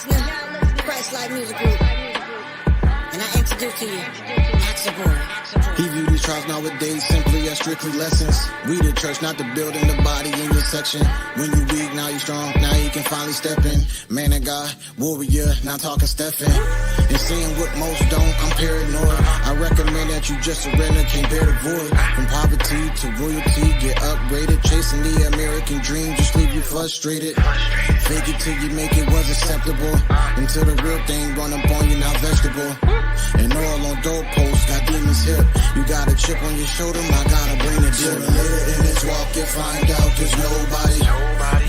listening to Christ-like music group. And I introduce to you AXELLBOY. He viewed these trials nowadays simply as strictly lessons. We the church, not the building, the body in your section. When you weak, now you strong, now you can finally step in. Man of God, warrior, now talking Stephen. And seeing what most don't, I'm paranoid. I recommend that you just surrender, can't bear the void. From poverty to royalty, get upgraded. Chasing the American dream, just leave you frustrated. Fake it till you make it was acceptable. Until the real thing run up on you, now vegetable. And all on doorposts, got demons hip. You got a chip on your shoulder, I gotta bring the dip. Later in this walk, you find out there's nobody.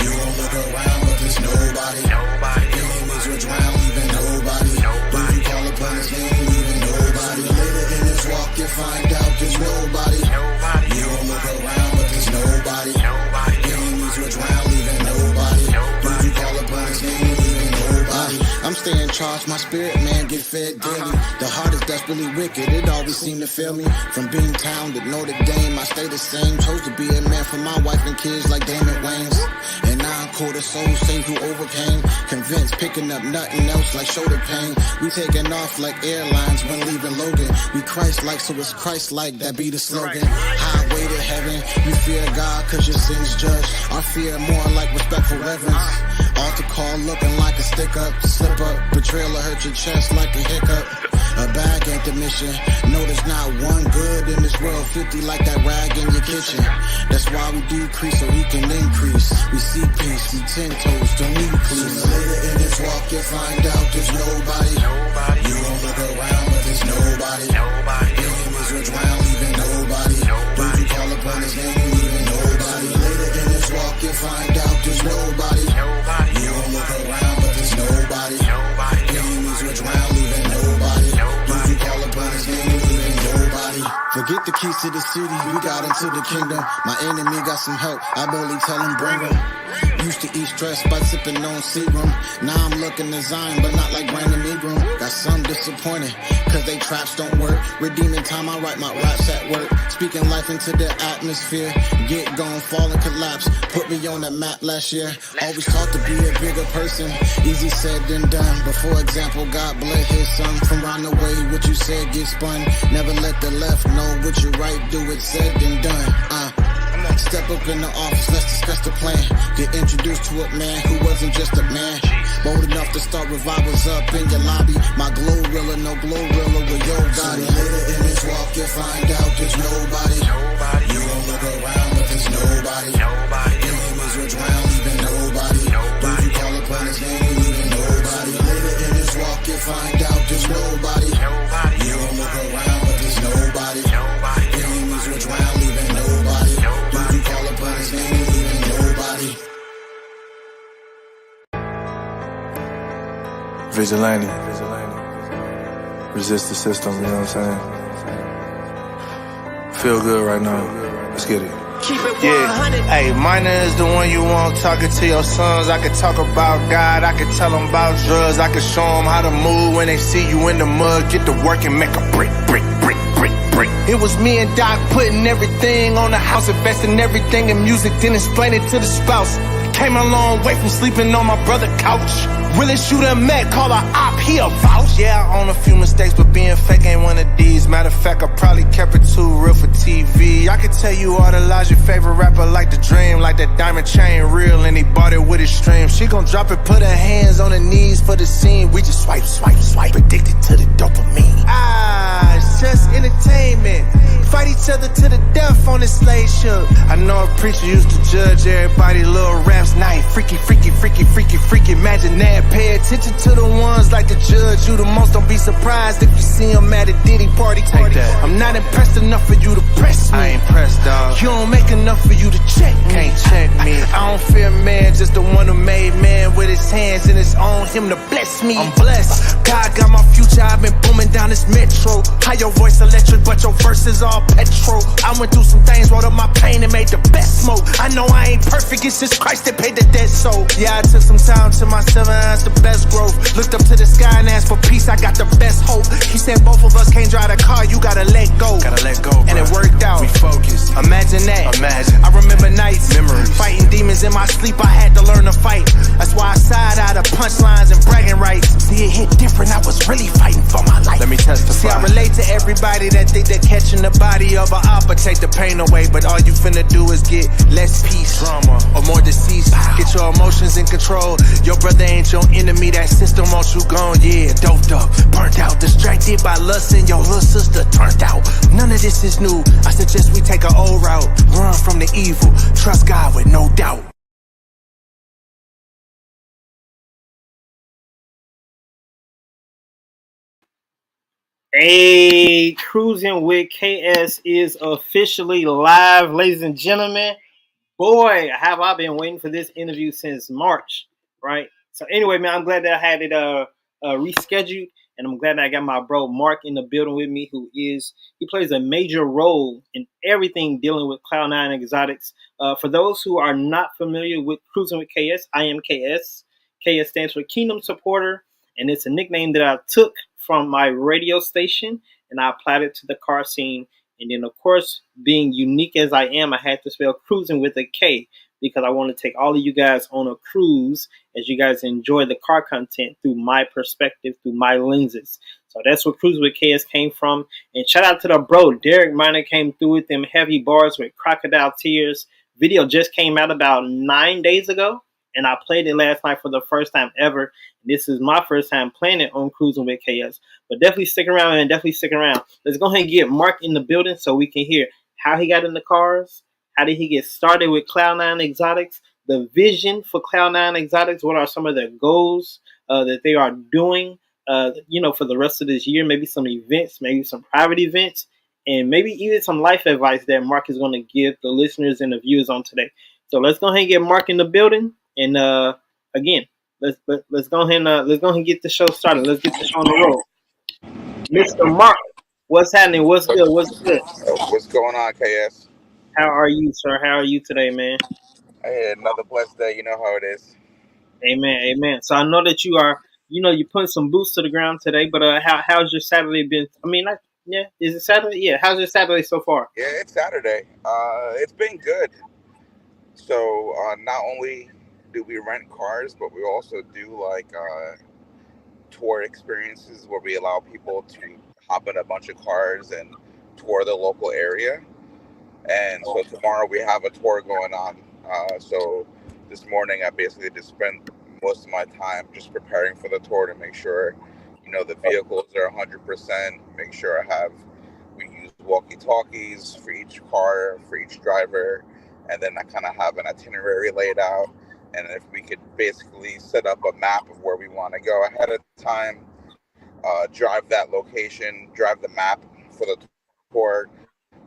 You don't look around, but there's nobody. Enemies will drown, leaving nobody. When you call upon his name, leaving nobody. Later in this walk, you find out there's nobody. You don't look around, but there's nobody. Enemies will drown, leaving nobody. When you call upon his name, leaving nobody. I'm staying charged, my spirit man get fed daily. The heart is desperately wicked, it always seemed to fail me. From being town to Notre Dame, I stay the same. Chose to be a man for my wife and kids like Damon Wayans. And now I'm quarter soul safe who overcame. Convinced, picking up nothing else like shoulder pain. We taking off like airlines when leaving Logan. We Christ-like, so it's Christ-like, that be the slogan. Highway to heaven, you fear God cause your sins judged. Our fear more like respectful reverence. Altar call looking like a stick up, slip up. Betrayal will hurt your chest like a hiccup. A bag ain't the mission. No, there's not one good in this world. 50 like that rag in your kitchen. That's why we decrease so we can increase. We see peace, we 10 toes, don't need please. Later in this walk you find out there's nobody. You don't look around but there's nobody. Enemies will drown, leaving nobody. When you call upon his name, leaving nobody. Later in this walk you find out there's nobody. You don't look around but there's nobody. Enemies will drown, leaving nobody. When you call upon his name, leaving nobody. Forget the keys to the city, we got into the kingdom. My enemy got some help, I boldly tell him bring him. Used to eat stress by sipping on serum. Now I'm looking to Zion, but not like Brandon Ingram. Got some disappointed, cause they traps don't work. Redeeming time, I write my raps at work. Speaking life into the atmosphere. Get gone, fall and collapse. Put me on that map last year. Always taught to be a bigger person. Easy said than done. But for example, God bled his son. From round the way, what you said get spun. Never let the left know what you right, do it said and done. Step up in the office, let's discuss the plan. Get introduced to a man who wasn't just a man. Bold enough to start revivals up in your lobby. My Glorilla, no Glorilla with your body. Later in this walk you find out there's nobody. You don't look around but there's nobody. Enemies will drown, leaving nobody. When you call upon his name, leaving nobody. Later in this walk you find out there's nobody. You don't look around but there's nobody. Enemies will drown, leaving nobody. His name is leaving nobody. Vigilante. Resist the system, you know what I'm saying? Feel good right now. Let's get it. Keep it 100. Hey, minor is the one you want talking to your sons. I can talk about God, I can tell them about drugs. I can show them how to move when they see you in the mud. Get to work and make a brick. It was me and Doc putting everything on the house, investing everything in music, then explain it to the spouse. Came a long way from sleeping on my brother's couch. Realest you done met, call a op, he a vouch. Yeah, I own a few mistakes, but being fake ain't one of these. Matter of fact, I probably kept it too real for TV. I can tell you all the lies your favorite rapper like the dream. Like that diamond chain real and he bought it with his stream. She gon' drop it, put her hands on her knees for the scene. We just swipe, addicted to the dopamine. It's just entertainment. Fight each other to the death on this slave ship. I know a preacher used to judge everybody little raps night. Freaky. Imagine that. Pay attention to the ones like the judge you the most. Don't be surprised if you see them at a Diddy party. Take that. I'm not impressed enough for you to press me. I ain't pressed, dog. You don't make enough for you to check me. Can't check me. I don't fear man, just the one who made man with his hands and it's on him to bless me. I'm blessed. God got my future. I've been booming down this metro. How your voice electric, but your verse is all petrol. I went through some things, wrote up my pain and made the best smoke. I know I ain't perfect, it's just Christ that paid the debt. So yeah, I took some time to myself 7 has the best growth. Looked up to the sky and asked for peace, I got the best hope. He said both of us can't drive the car, you gotta let go. Gotta let go, bro. And it worked out. We focused. Imagine that. Imagine. I remember nights, Memories. fighting demons in my sleep, I had to learn to fight. That's why I side out of punchlines and bragging rights. See, it hit different, I was really fighting for my life. Let me testify. See, I relate to everybody that think they're catching the body of a op, but take the pain away. But all you finna do is get less peace, Drama. or more deceased. Get your emotions in control. Your brother ain't your enemy, that system wants you gone. Yeah, doped up, burnt out, distracted by lust, and your little sister turned out. None of this is new. I suggest we take an old route. Run from the evil, trust God with no doubt. Hey, Cruisin with KS is officially live, ladies and gentlemen. Boy, have I been waiting for this interview since March, right? So anyway, man, I'm glad that I had it rescheduled, and I'm glad that I got my bro Mark in the building with me, he plays a major role in everything dealing with Cloud9Exotics. For those who are not familiar with Cruisin with KS, I am KS. KS stands for Kingdom Supporter, and it's a nickname that I took from my radio station, and I applied it to the car scene. And then, of course, being unique as I am, I had to spell cruising with a K because I want to take all of you guys on a cruise as you guys enjoy the car content through my perspective, through my lenses. So that's where Cruising with KS came from. And shout out to the bro, Derek Miner came through with them heavy bars with crocodile tears. Video just came out about 9 days ago, and I played it last night for the first time ever. This is my first time playing it on Cruising with KS. But definitely stick around, man. Definitely stick around. Let's go ahead and get Mark in the building so we can hear how he got in the cars, how did he get started with Cloud9Exotics, the vision for Cloud9Exotics, what are some of their goals that they are doing, for the rest of this year, maybe some events, maybe some private events, and maybe even some life advice that Mark is going to give the listeners and the viewers on today. So let's go ahead and get Mark in the building, and again, let's go ahead and get the show started. Let's get the show on the road. Mr. Mark, what's happening? What's good? What's good? What's going on, KS? How are you, sir? How are you today, man? Hey, another blessed day. You know how it is. Amen, amen. So I know that you're putting some boots to the ground today, but how's your Saturday been? I mean, is it Saturday? Yeah, how's your Saturday so far? Yeah, it's Saturday. It's been good. So not only do we rent cars, but we also do tour experiences where we allow people to hop in a bunch of cars and tour the local area. And so tomorrow we have a tour going on. So this morning I basically just spent most of my time just preparing for the tour to make sure, the vehicles are 100%, make sure we use walkie-talkies for each car, for each driver, and then I kind of have an itinerary laid out. And if we could basically set up a map of where we want to go ahead of time, drive that location, drive the map for the tour,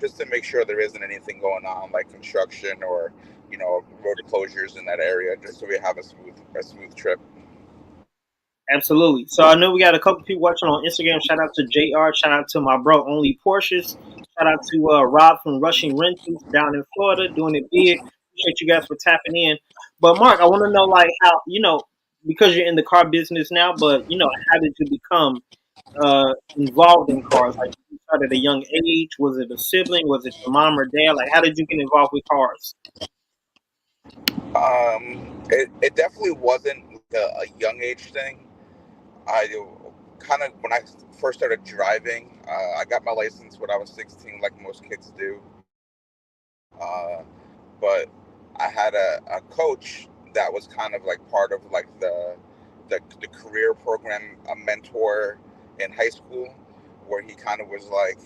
just to make sure there isn't anything going on like construction or, road closures in that area, just so we have a smooth trip. Absolutely. So I know we got a couple people watching on Instagram. Shout out to JR. Shout out to my bro, Only Porsches. Shout out to Rob from Rushing Rentals down in Florida, doing it big. Appreciate you guys for tapping in. But Mark, I want to know how, because you're in the car business now, but how did you become involved in cars? Like, you started at a young age. Was it a sibling? Was it your mom or dad? Like, how did you get involved with cars? It definitely wasn't a young age thing. I kind of, when I first started driving, I got my license when I was 16, like most kids do. But I had a coach that was kind of like part of like the career program, a mentor in high school, where he kind of was like,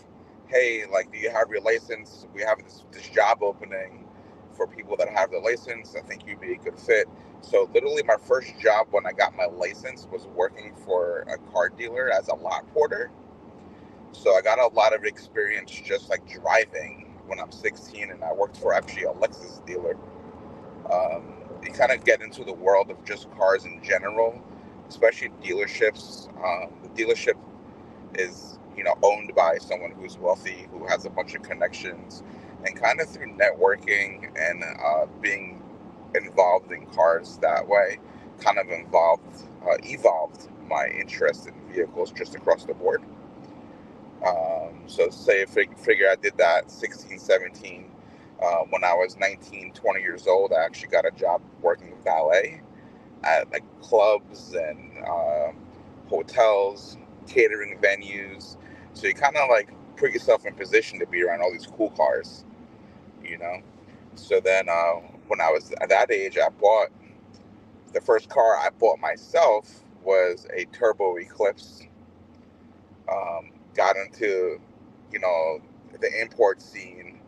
hey, like, do you have your license? We have this job opening for people that have the license. I think you'd be a good fit. So literally my first job when I got my license was working for a car dealer as a lot porter. So I got a lot of experience just like driving when I'm 16, and I worked for actually a Lexus dealer. You kind of get into the world of just cars in general, especially dealerships. The dealership is, owned by someone who's wealthy, who has a bunch of connections, and kind of through networking and being involved in cars that way, kind of evolved my interest in vehicles just across the board. So say figure I did that 16, 17. When I was 19, 20 years old, I actually got a job working valet at like clubs and hotels, catering venues. So you kind of like put yourself in position to be around all these cool cars, you know? So then when I was at that age, the first car I bought myself was a turbo Eclipse. Got into, you know, the import scene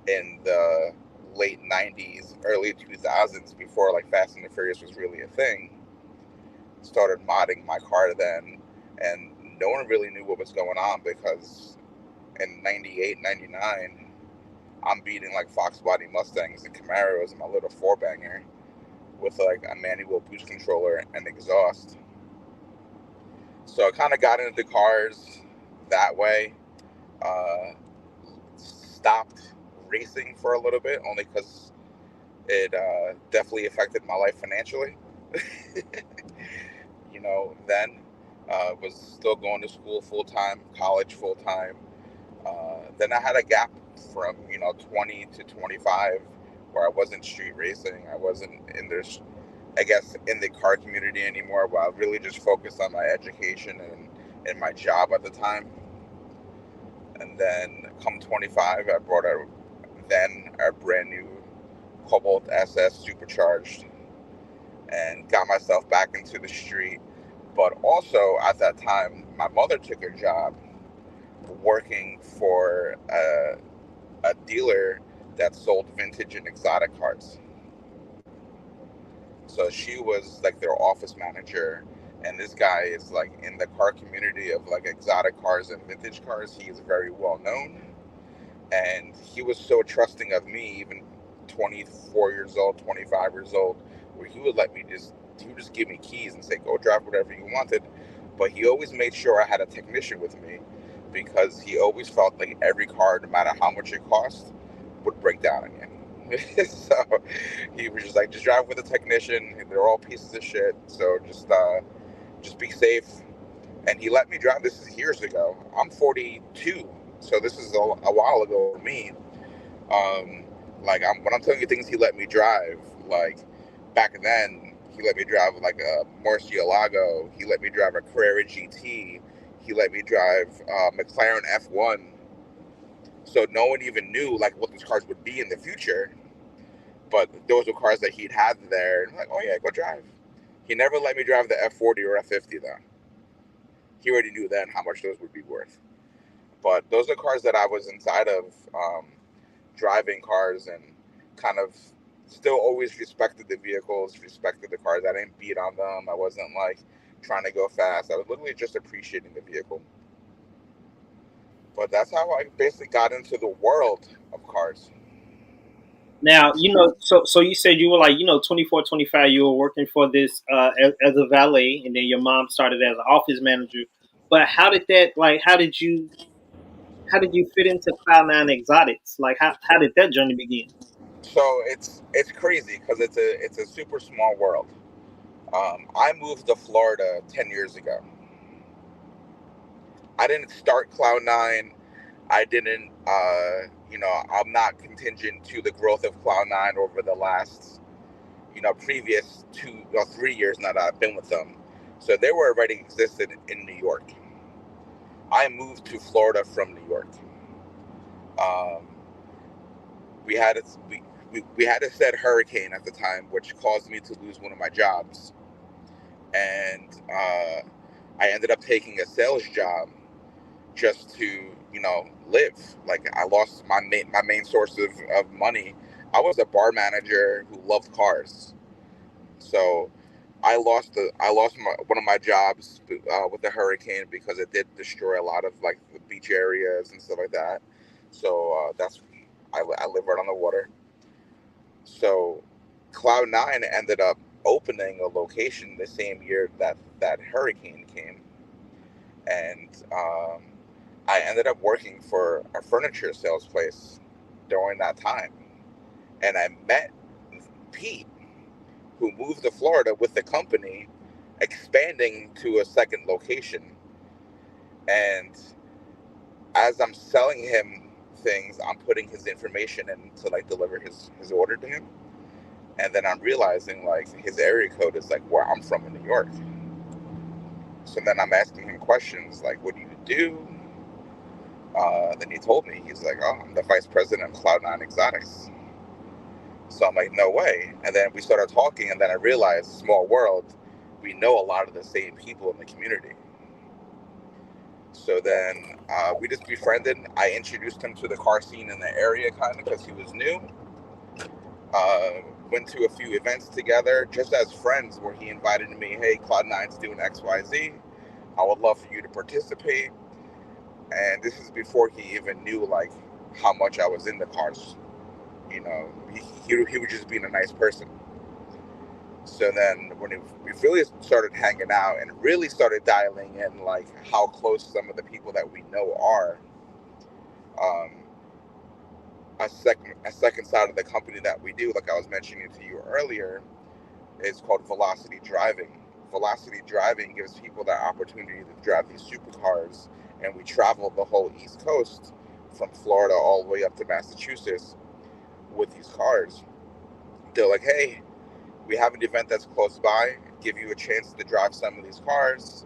in the late 90s, early 2000s, before like Fast and the Furious was really a thing. Started modding my car then, and no one really knew what was going on, because in 98, 99, I'm beating like Fox body Mustangs and Camaros in my little 4-banger with like a manual boost controller and exhaust. So I kind of got into cars that way. Stopped racing for a little bit, only because it definitely affected my life financially. You know, then was still going to school full-time, college full-time. Then I had a gap from, you know, 20 to 25 where I wasn't street racing. I wasn't in this, I guess, in the car community anymore, where I really just focused on my education and my job at the time. And then come 25, I brought a brand new Cobalt SS supercharged and got myself back into the street. But also at that time, my mother took a job working for a dealer that sold vintage and exotic cars. So she was like their office manager, and this guy is like in the car community of like exotic cars and vintage cars. He is very well known, and he was so trusting of me, even 24 years old, 25 years old, where he would just give me keys and say, go drive whatever you wanted. But he always made sure I had a technician with me, because he always felt like every car, no matter how much it cost, would break down again. So he was just like, just drive with a technician. They're all pieces of shit. So just be safe. And he let me drive. This is years ago. I'm 42. So this is a while ago for me. When I'm telling you things he let me drive, like back then, he let me drive like a Murcielago. He let me drive a Carrera GT. He let me drive McLaren F1. So no one even knew like what those cars would be in the future. But those were cars that he'd had there. And I'm like, oh yeah, go drive. He never let me drive the F40 or F50 though. He already knew then how much those would be worth. But those are cars that I was inside of, driving cars, and kind of still always respected the vehicles, respected the cars. I didn't beat on them. I wasn't like trying to go fast. I was literally just appreciating the vehicle. But that's how I basically got into the world of cars. Now, you know, so you said you were like, you know, 24, 25, you were working for this as a valet, and then your mom started as an office manager. But how did you fit into Cloud9Exotics? Like, how did that journey begin? So it's crazy, because it's a super small world. I moved to Florida 10 years ago. I didn't start Cloud9. I didn't, I'm not contingent to the growth of Cloud9 over the last, previous 2 or 3 years now that I've been with them. So they were already existed in New York. I moved to Florida from New York. We had a said hurricane at the time, which caused me to lose one of my jobs. And I ended up taking a sales job just to, live. Like, I lost my main source of money. I was a bar manager who loved cars. So I lost one of my jobs with the hurricane, because it did destroy a lot of like the beach areas and stuff like that. So I live right on the water. So Cloud9 ended up opening a location the same year that hurricane came, and I ended up working for a furniture sales place during that time, and I met Pete, who moved to Florida with the company, expanding to a second location. And as I'm selling him things, I'm putting his information in to like deliver his order to him. And then I'm realizing like his area code is like where I'm from in New York. So then I'm asking him questions like, what do you do? Then he told me, he's like, oh, I'm the vice president of Cloud9Exotics. So I'm like, no way. And then we started talking, and then I realized, small world, we know a lot of the same people in the community. So then we just befriended. I introduced him to the car scene in the area kind of because he was new. Went to a few events together just as friends where he invited me, hey, Cloud9's doing XYZ. I would love for you to participate. And this is before he even knew like how much I was in the cars. You know, he was just being a nice person. So then when we really started hanging out and really started dialing in like how close some of the people that we know are, a second side of the company that we do, like I was mentioning to you earlier, is called Velocity Driving. Velocity Driving gives people the opportunity to drive these supercars, and we travel the whole East Coast from Florida all the way up to Massachusetts with these cars. They're like, hey, we have an event that's close by, give you a chance to drive some of these cars,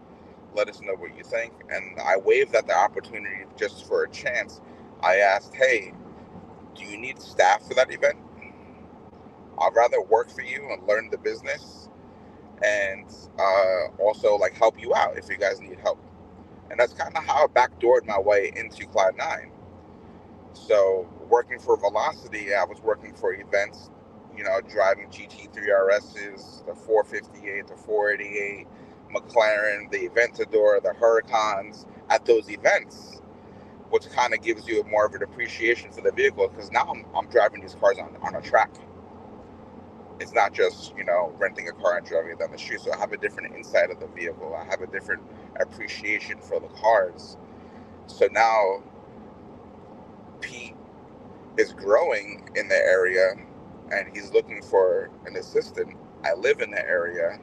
let us know what you think. And I waved at the opportunity just for a chance. I asked, hey, do you need staff for that event? I'd rather work for you and learn the business and also like help you out if you guys need help. And that's kind of how I backdoored my way into Cloud9. So working for Velocity, I was working for events, you know, driving GT3 RSs, the 458, the 488, McLaren, the Aventador, the Huracans at those events, which kind of gives you more of an appreciation for the vehicle because now I'm driving these cars on a track. It's not just, you know, renting a car and driving it down the street. So I have a different insight of the vehicle. I have a different appreciation for the cars. So now Pete is growing in the area and he's looking for an assistant. I live in the area.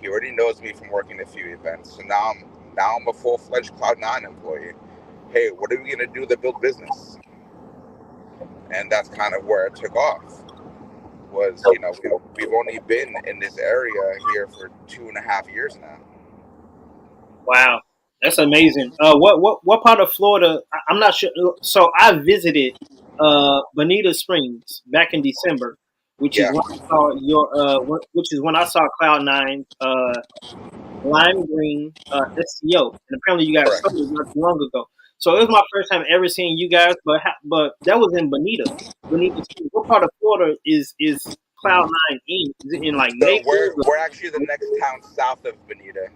He already knows me from working a few events. So now I'm a full-fledged Cloud9 employee. Hey, what are we going to do to build business? And that's kind of where it took off. Was, you know, we've only been in this area here for 2.5 years now. Wow, that's amazing. What part of Florida? I'm not sure. So I visited Bonita Springs back in December, which is Yeah, when I saw which is when I saw Cloud9 lime green SEO, and apparently you guys correct. sold it not too long ago. So it was my first time ever seeing you guys, but that was in Bonita. Bonita Springs. What part of Florida is Cloud9 in? Is it in like So Naples? we're actually the next town south of Bonita.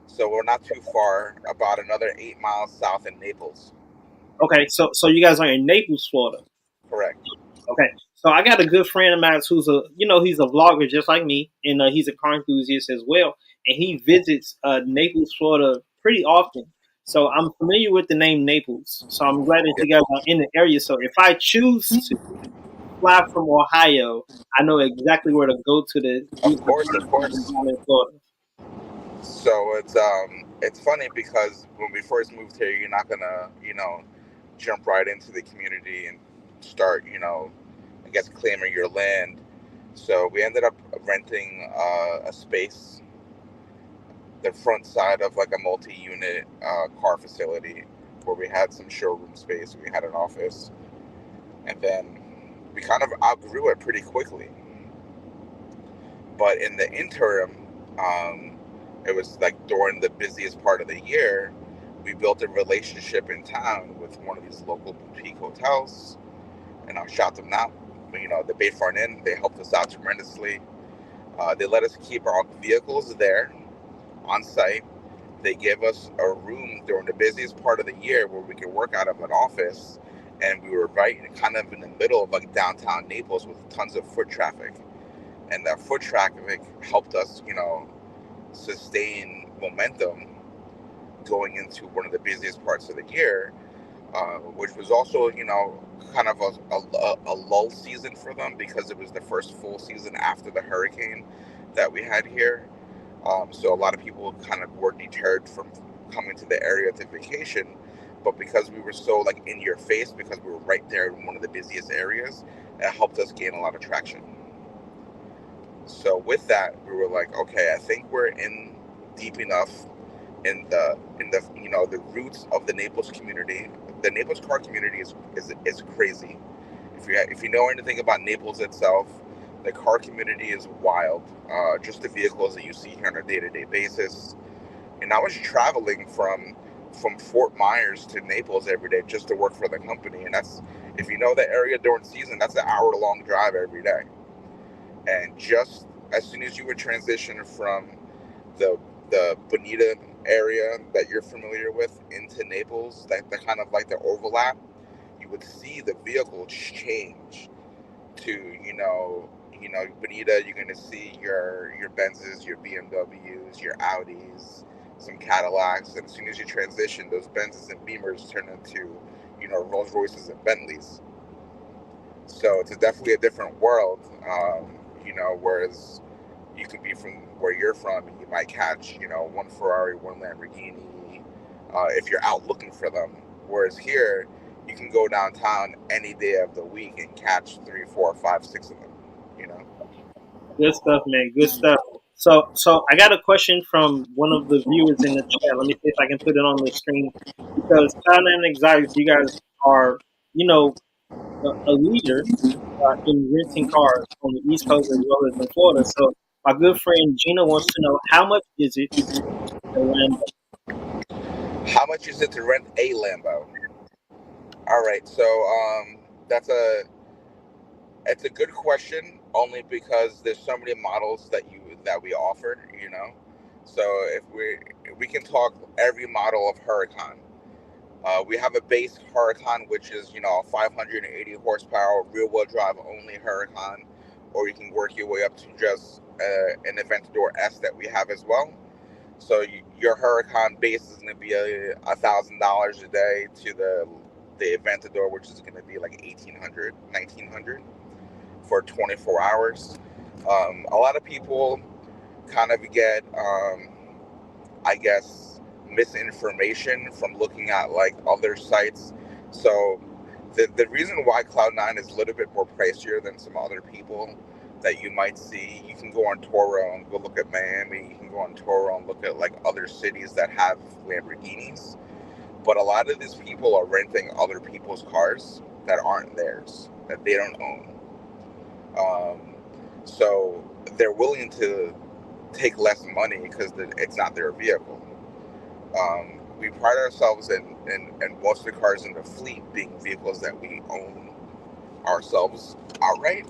So we're not too far, about another 8 miles south in Naples. Okay, so you guys are in Naples, Florida. Correct. Okay, so I got a good friend of mine who's he's a vlogger just like me, and he's a car enthusiast as well, and he visits Naples, Florida pretty often. So I'm familiar with the name Naples. So I'm glad that you guys are in the area. So if I choose to fly from Ohio, I know exactly where to go to do Of course. in Florida. So it's funny because when we first moved here, you're not gonna, you know, jump right into the community and start, you know, I guess claiming your land. So we ended up renting a space, the front side of like a multi-unit car facility where we had some showroom space, we had an office, and then we kind of outgrew it pretty quickly. But in the interim, it was like during the busiest part of the year, we built a relationship in town with one of these local boutique hotels, and I shot them out. You know, the Bayfront Inn, they helped us out tremendously. They let us keep our vehicles there on site. They gave us a room during the busiest part of the year where we could work out of an office, and we were right kind of in the middle of like downtown Naples with tons of foot traffic. And that foot traffic helped us, you know, sustain momentum going into one of the busiest parts of the year, which was also, you know, kind of a lull season for them because it was the first full season after the hurricane that we had here. So a lot of people kind of were deterred from coming to the area to vacation, but because we were so like in your face, because we were right there in one of the busiest areas, it helped us gain a lot of traction. So with that, we were like, okay, I think we're in deep enough in the the roots of the Naples community. The Naples car community is crazy. If you know anything about Naples itself, the car community is wild. Just the vehicles that you see here on a day-to-day basis. And I was traveling from Fort Myers to Naples every day just to work for the company. And that's, if you know the area during season, that's an hour-long drive every day. And just as soon as you would transition from the Bonita area that you're familiar with into Naples, that the kind of like the overlap, you would see the vehicles change to Bonita. You're going to see your Benzes, your BMWs, your Audis, some Cadillacs, and as soon as you transition, those Benzes and Beamers turn into Rolls Royces and Bentleys. So it's definitely a different world. Whereas you could be from where you're from and you might catch one Ferrari, one Lamborghini if you're out looking for them. Whereas here you can go downtown any day of the week and catch 3, 4, 5, 6 of them. Good stuff, man. Good stuff. So I got a question from one of the viewers in the chat. Let me see if I can put it on the screen. Because Cloud9Exotics, you guys are, a leader in renting cars on the East Coast as well as in Florida. So my good friend Gina wants to know, how much is it to rent a Lambo? How much is it to rent a Lambo? All right, so it's a good question, only because there's so many models that we offer. So if we can talk every model of Huracan. We have a base Huracan, which is a 580 horsepower rear-wheel drive only Huracan, or you can work your way up to just an Aventador S that we have as well. So your Huracan base is going to be $1,000 a day to the Aventador, which is going to be like $1,800, $1,900 for 24 hours. A lot of people kind of get, I guess, misinformation from looking at like other sites. So the reason why Cloud9 is a little bit more pricier than some other people that you might see, you can go on Toro and go look at Miami, you can go on Toro and look at like other cities that have Lamborghinis, but a lot of these people are renting other people's cars that aren't theirs, that they don't own. So they're willing to take less money because it's not their vehicle. We pride ourselves in most of the cars in the fleet being vehicles that we own ourselves outright.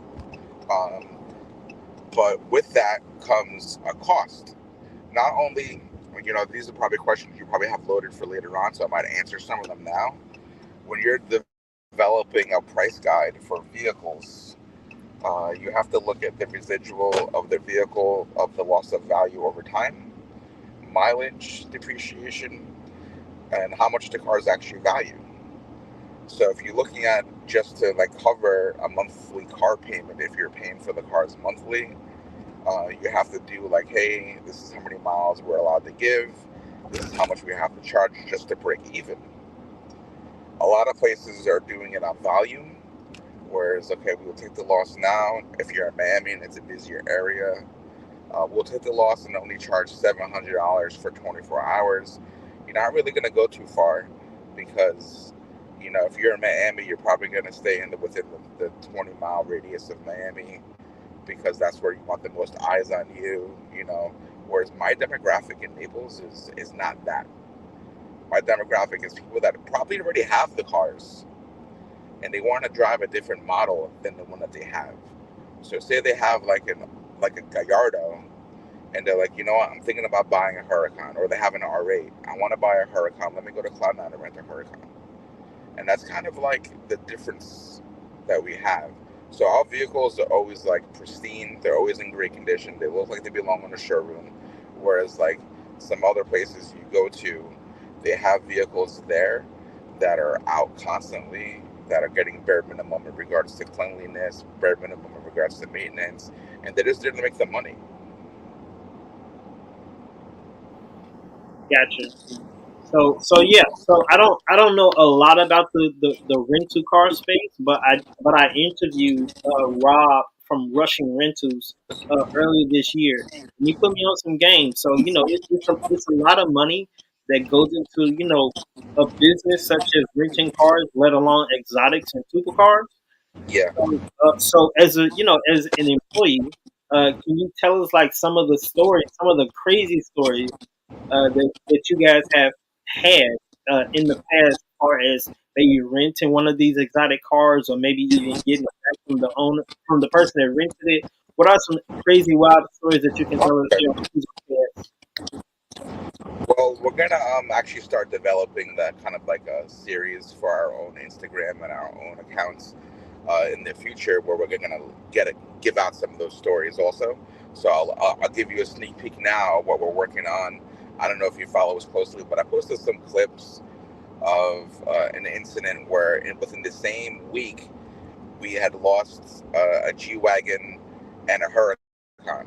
But with that comes a cost. Not only, these are probably questions you probably have loaded for later on, so I might answer some of them now. When you're developing a price guide for vehicles, you have to look at the residual of the vehicle, of the loss of value over time, mileage, depreciation, and how much the car is actually valued. So if you're looking at just to like cover a monthly car payment, if you're paying for the cars monthly, you have to do like, hey, this is how many miles we're allowed to give, this is how much we have to charge just to break even. A lot of places are doing it on volume, whereas, okay, we'll take the loss now. If you're in Miami and it's a busier area, we'll take the loss and only charge $700 for 24 hours. You're not really going to go too far because, if you're in Miami, you're probably going to stay within the 20-mile radius of Miami because that's where you want the most eyes on you, whereas my demographic in Naples is not that. My demographic is people that probably already have the cars and they want to drive a different model than the one that they have. So say they have like a Gallardo, and they're like, what, I'm thinking about buying a Huracan, or they have an R8. I want to buy a Huracan. Let me go to Cloud9 and rent a Huracan. And that's kind of like the difference that we have. So our vehicles are always like pristine. They're always in great condition. They look like they belong in a showroom. Whereas like some other places you go to, they have vehicles there that are out constantly that are getting bare minimum in regards to cleanliness, bare minimum in regards to maintenance, and they're just there to make some money. Gotcha. So yeah. So I don't know a lot about the rental car space, but I interviewed Rob from Rushing Rentals earlier this year, and he put me on some games. So it's a lot of money that goes into a business such as renting cars, let alone exotics and supercars. Yeah. So as as an employee, can you tell us like some of the stories, some of the crazy stories that you guys have had in the past, as far as maybe renting one of these exotic cars, or maybe even getting it back from the owner, from the person that rented it? What are some crazy, wild stories that you can tell us Okay. here on Who's on Well, we're gonna actually start developing that kind of like a series for our own Instagram and our own accounts in the future, where we're gonna give out some of those stories also. So I'll give you a sneak peek now what we're working on. I don't know if you follow us closely, but I posted some clips of an incident where within the same week we had lost a G-Wagon and a Huracan.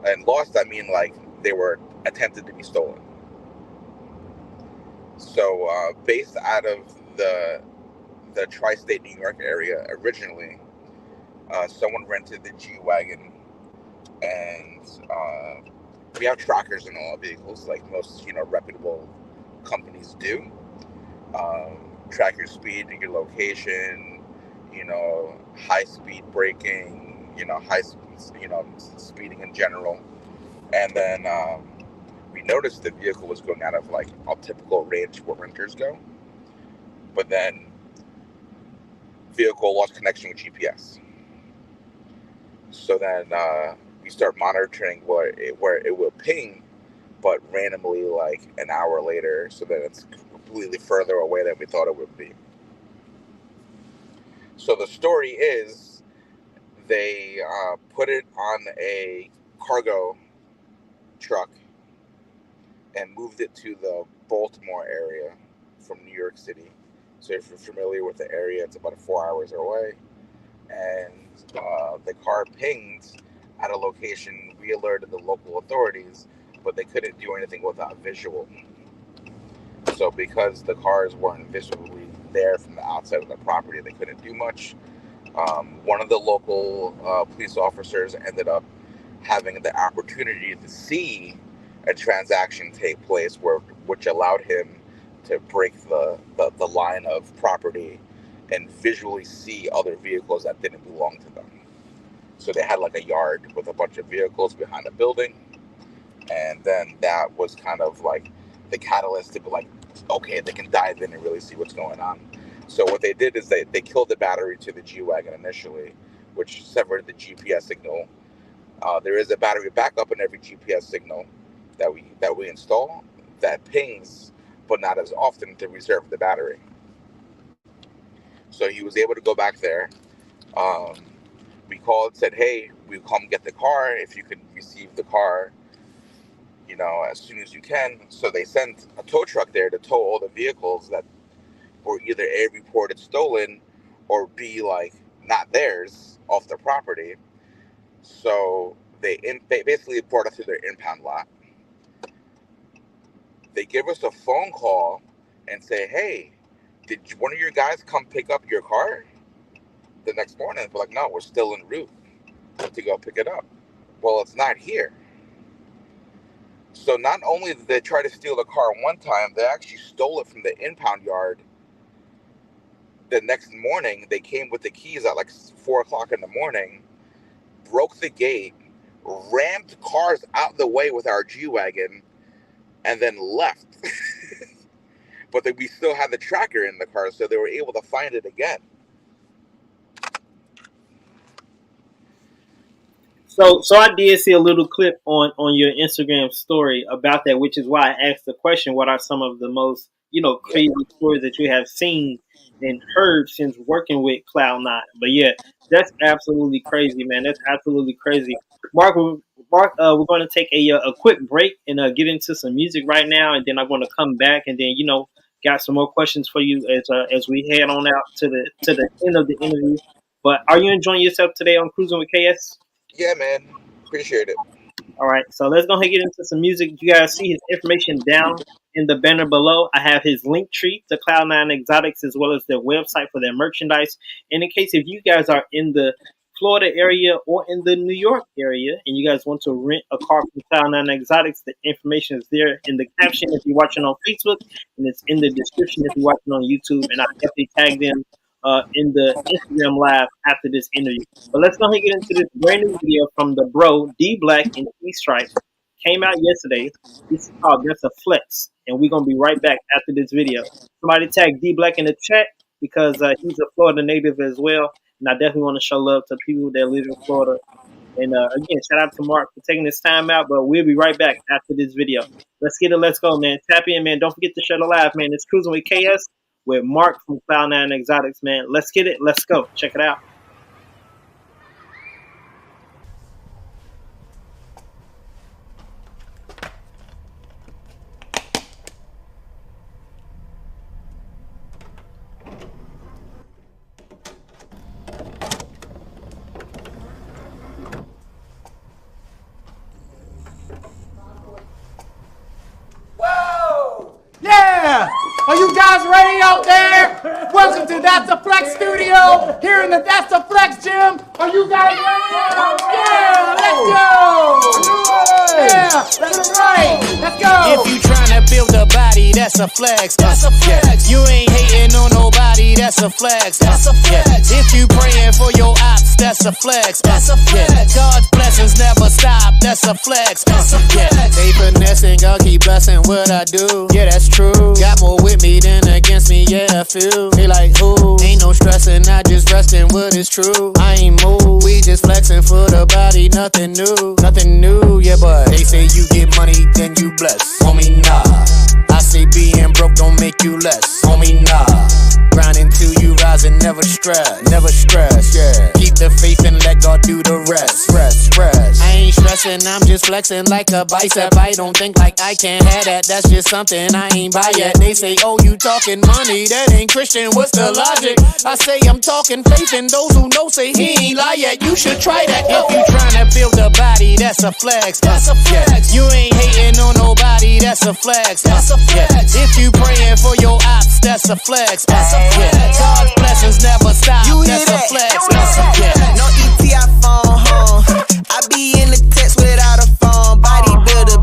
And lost, I mean like they were attempted to be stolen. So based out of the tri-state New York area originally, someone rented the G-Wagon, and we have trackers in all vehicles, like most reputable companies do. Track your speed, your location, high speed braking, speeding in general. And then we noticed the vehicle was going out of like a typical range where renters go, but then vehicle lost connection with GPS. So then we start monitoring where it will ping, but randomly like an hour later, so that it's completely further away than we thought it would be. So the story is they put it on a cargo truck and moved it to the Baltimore area from New York City. So if you're familiar with the area, it's about 4 hours away. And the car pinged at a location. We alerted the local authorities, but they couldn't do anything without visual. So because the cars weren't visibly there from the outside of the property, they couldn't do much. One of the local police officers ended up having the opportunity to see a transaction take place, which allowed him to break the line of property and visually see other vehicles that didn't belong to them. So they had like a yard with a bunch of vehicles behind a building, and then that was kind of like the catalyst to be like, okay, they can dive in and really see what's going on. So what they did is they killed the battery to the G-Wagon initially, which severed the GPS signal. There is a battery backup in every GPS signal that we install that pings, but not as often, to reserve the battery. So he was able to go back there. Um, we called, said, hey, we'll come get the car if you could receive the car, as soon as you can. So they sent a tow truck there to tow all the vehicles that were either A, reported stolen, or B, like not theirs, off the property. So they basically brought us to their impound lot. They give us a phone call and say, hey, did one of your guys come pick up your car the next morning? We're like, no, we're still en route to go pick it up. Well, it's not here. So not only did they try to steal the car one time, they actually stole it from the impound yard. The next morning, they came with the keys at like 4 o'clock in the morning, broke the gate, rammed cars out the way with our G-Wagon, and then left. But we still had the tracker in the car, so they were able to find it again. So I did see a little clip on your Instagram story about that, which is why I asked the question: what are some of the most Yeah. crazy stories that you have seen and heard since working with Cloud9? But yeah, that's absolutely crazy, man. That's absolutely crazy. Mark, we're going to take a quick break and get into some music right now, and then I'm going to come back and then got some more questions for you as we head on out to the end of the interview. But are you enjoying yourself today on Cruising with KS? Yeah, man. Appreciate it. All right, so let's go ahead and get into some music. You guys see his information down in the banner below. I have his link tree to Cloud9Exotics as well as their website for their merchandise. And in case if you guys are in the Florida area or in the New York area and you guys want to rent a car from Cloud9Exotics, the information is there in the caption if you're watching on Facebook, and it's in the description if you're watching on YouTube. And I'll definitely tag them in the Instagram live after this interview. But let's go ahead and get into this brand new video from the bro D Black and E Stripe. Came out yesterday. This is called That's a Flex, and we're gonna be right back after this video. Somebody tag D Black in the chat because he's a Florida native as well, and I definitely want to show love to people that live in Florida. And again, shout out to Mark for taking this time out. But we'll be right back after this video. Let's get it. Let's go, man. Tap in, man. Don't forget to share the live, man. It's Cruising with KS. With Mark from Cloud9Exotics, man. Let's get it. Let's go. Check it out. Whoa! Yeah! Are you guys ready out there? Welcome to That's a Flex Studio here in the That's a Flex gym. Are you guys ready? Yeah, let's go! Yeah, that's right. Let's go. If you tryna build a body, that's a flex. That's a flex. You ain't hating on nobody, that's a flex. That's a flex. If you praying for your ops, that's a flex. That's a flex. God's blessings never stop, that's a flex. That's a flex. They finessing, God keep blessing what I do. Yeah, that's true. Got more with me than against me, yeah, I feel. They like, who? Ain't no stressing, I just resting what is true. I ain't moved, we just flexing for the body, nothing new. Nothing new, yeah, but they say you get money, then you bless. Homie, nah. I say being broke don't make you less. Homie, nah. Grinding till you rise and never stress. Never stress, yeah. Keep the faith and let God do the rest. Rest. I ain't stressing, I'm just flexing like a bicep. I don't think like I can't have that. That's just something I ain't buy yet. They say, oh, you talking money, that ain't Christian. What's the logic? I say I'm talking faith, and those who know say he ain't lie yet. You should try that. If you tryna build a body, that's a flex. That's a flex. You ain't hating on nobody, that's a flex. That's a flex. If you praying for your ops, that's a flex. That's a flex. God's blessings never stop. That's a flex. That's a flex. No ETI phone home. I be in the text without a phone. Body builder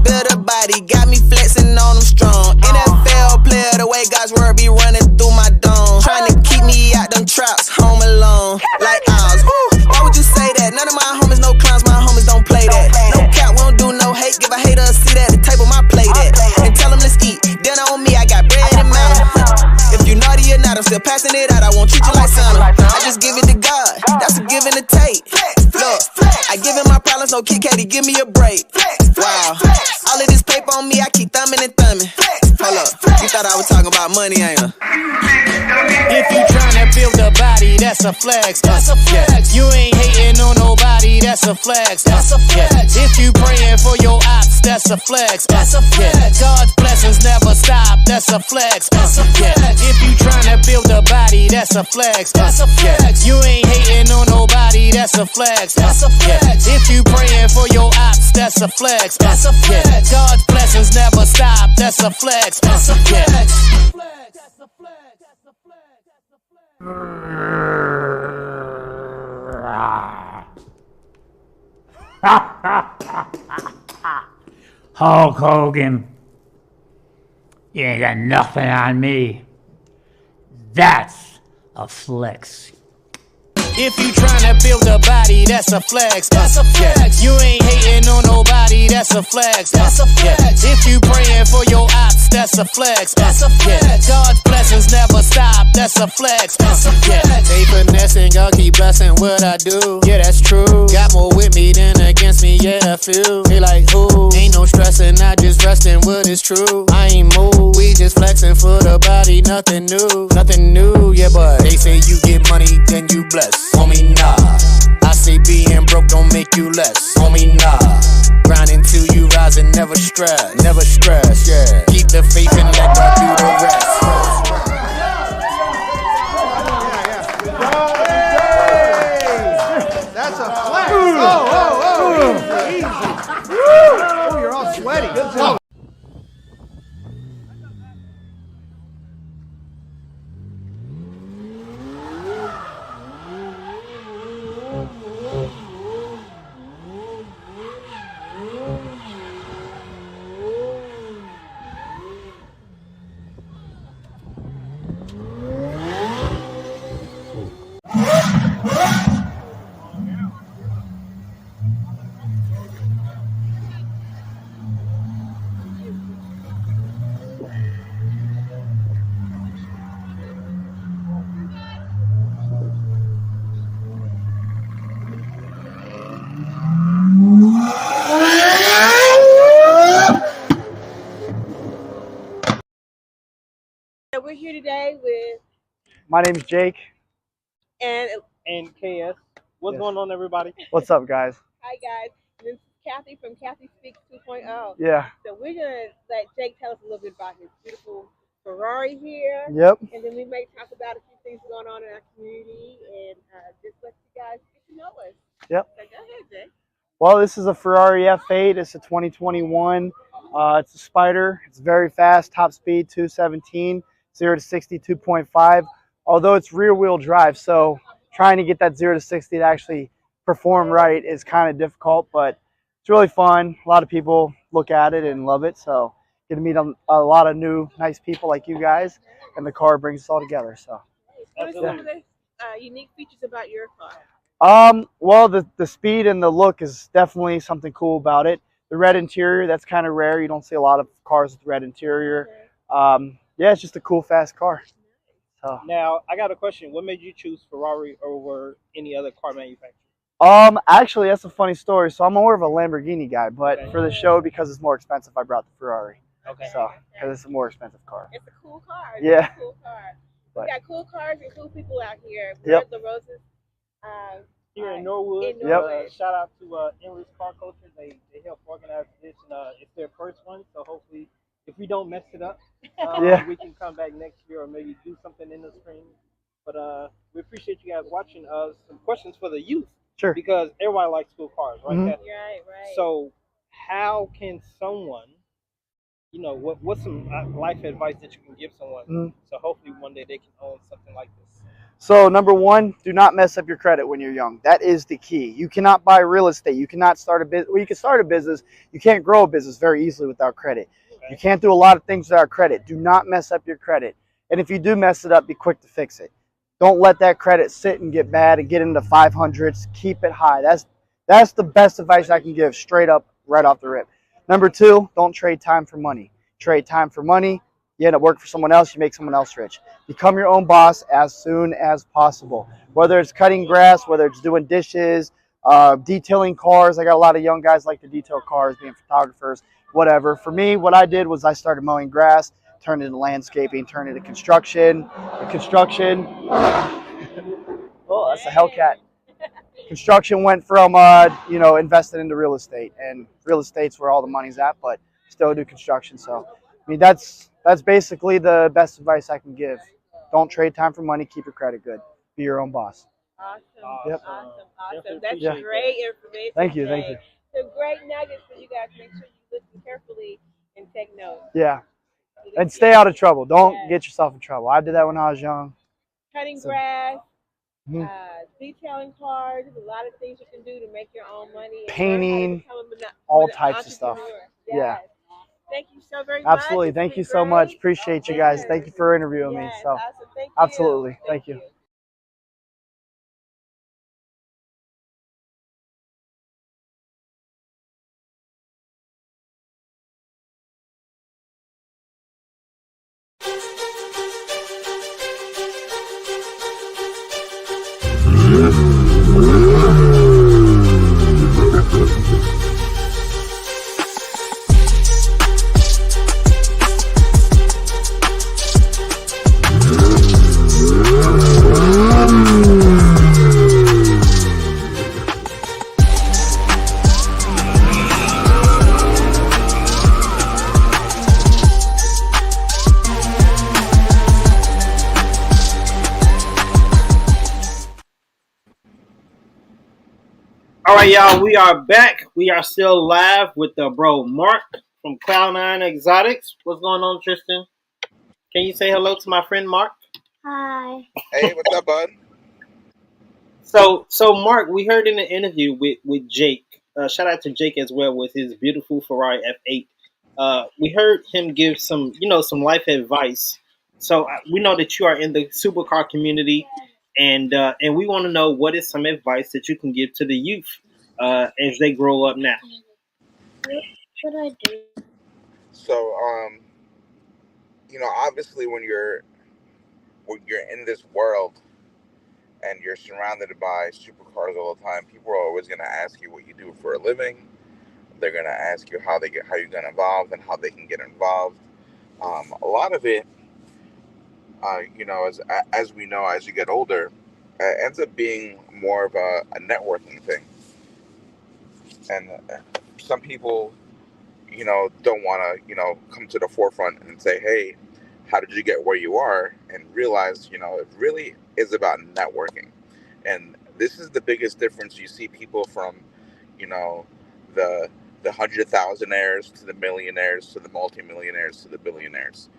body. Got me flexing on them strong. NFL player, the way God's word be running through my dome. Trying to keep me out them traps, home alone. Like ours. Why would you say that? None of my homies, no clowns, my homies don't play that. No cap, we don't do no hate. Give a hater a seat at the table, my plate at. And tell them let's eat. Dinner on me, I got bread in mouth. If you naughty or not, I'm still passing it out. I won't treat you like Santa. I just give it to God. That's a give and a take. Look, I give him my problems, no Kit Katy, give me a break. Wow, all of this paper on me, I keep thumbing and thumbing. Hold up, you thought I was talking about money, ain't I? If you tryna build a body, that's a flex. That's a flex. You ain't hating on nobody, that's a flex. That's a flex. If you praying for your ops, that's a flex. That's a flex. God's blessings never stop, that's a flex. That's a flex. If you tryna build a body, that's a flex. That's a flex. You ain't hating on nobody, that's a flex. That's a flex. If you praying for your ops, that's a flex. That's a flex. God's blessings never stop, that's a flex. That's a flex. That's a flex. Hulk Hogan, you ain't got nothing on me. That's a flex. If you tryna build a body, that's a flex. That's a flex. You ain't hating on nobody, that's a flex. That's a flex. If you praying for your ops, that's a flex. That's a flex. God's blessings never stop, that's a flex. That's a flex. They finessing, God keep blessing what I do. Yeah, that's true. Got more with me than against me, yeah, I feel. They like, who? Ain't no stressing, I just resting what is true. I ain't moved, we just flexing for the body, nothing new. Nothing new, yeah, but they say you get money, then you bless. Homie, nah. I say being broke don't make you less. Homie, nah. Grinding till you rise and never stress. Never stress, yeah. Keep the faith and let God do the rest. sweaty. Good job. We're here today with My name's Jake. and KS. What's Yes. going on, everybody? What's up, guys? hi guys. This is Kathy from Kathy Speaks 2.0. Yeah. So we're gonna let Jake tell us a little bit about his beautiful Ferrari here. Yep. And then we may talk about a few things going on in our community and just let you guys get to know us. Yep. So go ahead, Jake. Well, this is a Ferrari F8. It's a 2021. It's a Spider. It's very fast. Top speed 217. 0 to 60 2.5. Although it's rear wheel drive, so trying to get that 0 to 60 to actually perform right is kind of difficult, but it's really fun. A lot of people look at it and love it, so get to meet a lot of new nice people like you guys, and the car brings us all together. So What are some of the unique features about your car? well, the speed and the look is definitely something cool about it. The red interior, that's kind of rare. You don't see a lot of cars with red interior. Yeah, it's just a cool, fast car. So. Now, I got a question. What made you choose Ferrari over any other car manufacturer? Actually, that's a funny story. So I'm more of a Lamborghini guy, but for the show, because it's more expensive, I brought the Ferrari. Okay. So, because it's a more expensive car. It's a cool car. Yeah. It's a cool car. But, We got cool cars and cool people out here. Yep. The Roses. Here in Norwood. In Norwood. Shout out to Endless Car Culture. They help organize this, and it's their first one. So hopefully, if we don't mess it up, we can come back next year or maybe do something in the spring. But we appreciate you guys watching. Some questions for the youth. Sure. Because everybody likes cool cars, right? Mhm. Kathy? Right. So how can someone, what's some life advice that you can give someone? So hopefully one day they can own something like this. So number one, do not mess up your credit when you're young. That is the key. You cannot buy real estate. You cannot start a business. Well, you can start a business. You can't grow a business very easily without credit. Okay. You can't do a lot of things without credit. Do not mess up your credit. And if you do mess it up, be quick to fix it. Don't let that credit sit and get bad and get into 500s. Keep it high. That's the best advice I can give, straight up, right off the rip. Number two, don't trade time for money. Trade time for money. You end up working for someone else, you make someone else rich. Become your own boss as soon as possible. Whether it's cutting grass, whether it's doing dishes, detailing cars. I got a lot of young guys like to detail cars, being photographers, whatever. For me, what I did was I started mowing grass, turned it into landscaping, turned it into construction. Oh, that's a Hellcat. Construction went from, invested into real estate. And real estate's where all the money's at, but still do construction. So, I mean, that's basically the best advice I can give. Don't trade time for money. Keep your credit good. Be your own boss. Awesome. Yep. Awesome. That's great information. Thank you. Thank you. So great nuggets for you guys. Make sure you listen carefully and take notes. Yeah. And stay out of trouble. Don't get yourself in trouble. I did that when I was young. Cutting grass, detailing cars. There's a lot of things you can do to make your own money. Painting, all types of stuff. Yes. Yeah. Thank you so very much. Absolutely. Thank you so much. Appreciate you guys. Thank you for interviewing me. So, awesome. Thank you. absolutely. Thank you. All right, y'all, we are back. We are still live with the bro Mark from Cloud9Exotics. What's going on, Tristan? Can you say hello to my friend Mark? Hi. Hey, what's up, bud? So Mark, we heard in the interview with Jake. Shout out to Jake as well with his beautiful Ferrari F8. We heard him give some life advice. So we know that you are in the supercar community, and we want to know what is some advice that you can give to the youth as they grow up now. What do I do? So, obviously when you're in this world and you're surrounded by supercars all the time, people are always going to ask you what you do for a living. They're going to ask you how you get involved and how they can get involved. A lot of it, as we know, as you get older, ends up being more of a networking thing. And some people, don't want to, come to the forefront and say, hey, how did you get where you are? And realize, it really is about networking. And this is the biggest difference. You see people from, the 100,000aires to the millionaires to the multimillionaires to the billionaires.